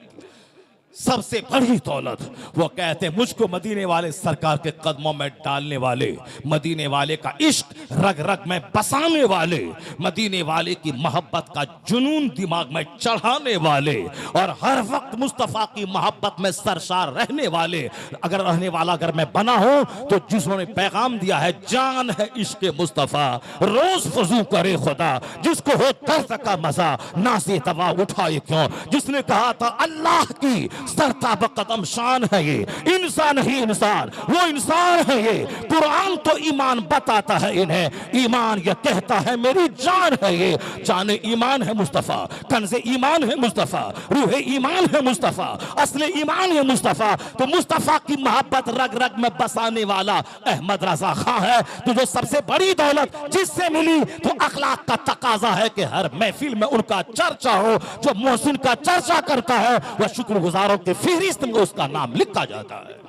सबसे बड़ी दौलत वो कहते हैं मुझको मदीने वाले सरकार के कदमों में डालने वाले, मदीने वाले का इश्क रग रग में बसाने वाले, मदीने वाले की मोहब्बत का जुनून दिमाग में चढ़ाने वाले और हर वक्त मुस्तफा की मोहब्बत में सरशार रहने वाले अगर मैं बना हूं तो जिसने पैगाम दिया है जान है इश्क मुस्तफा रोज फजू करे खुदा जिसको हो दर्द का मजा नासे तवा उठाए क्यों, जिसने कहा था अल्लाह की सरताब कदम शान है ये, इंसान ही इंसान, वो इंसान है ये। कुरान तो ईमान बताता है इन्हें, ईमान ये कहता है मेरी जान है ये। जान ईमान है मुस्तफा, कंज़े ईमान है मुस्तफा, रूह ईमान है मुस्तफा, असले ईमान है मुस्तफा। तो मुस्तफा की मोहब्बत रग रग में बसाने वाला अहमद रजा खां है। तो जो सबसे बड़ी दौलत जिससे मिली तो अखलाक का तकाजा है कि हर महफिल में उनका चर्चा हो। जो मोहसिन का चर्चा करता है वह शुक्रगुजारों के फहरिस्त में उसका नाम लिखा जाता है।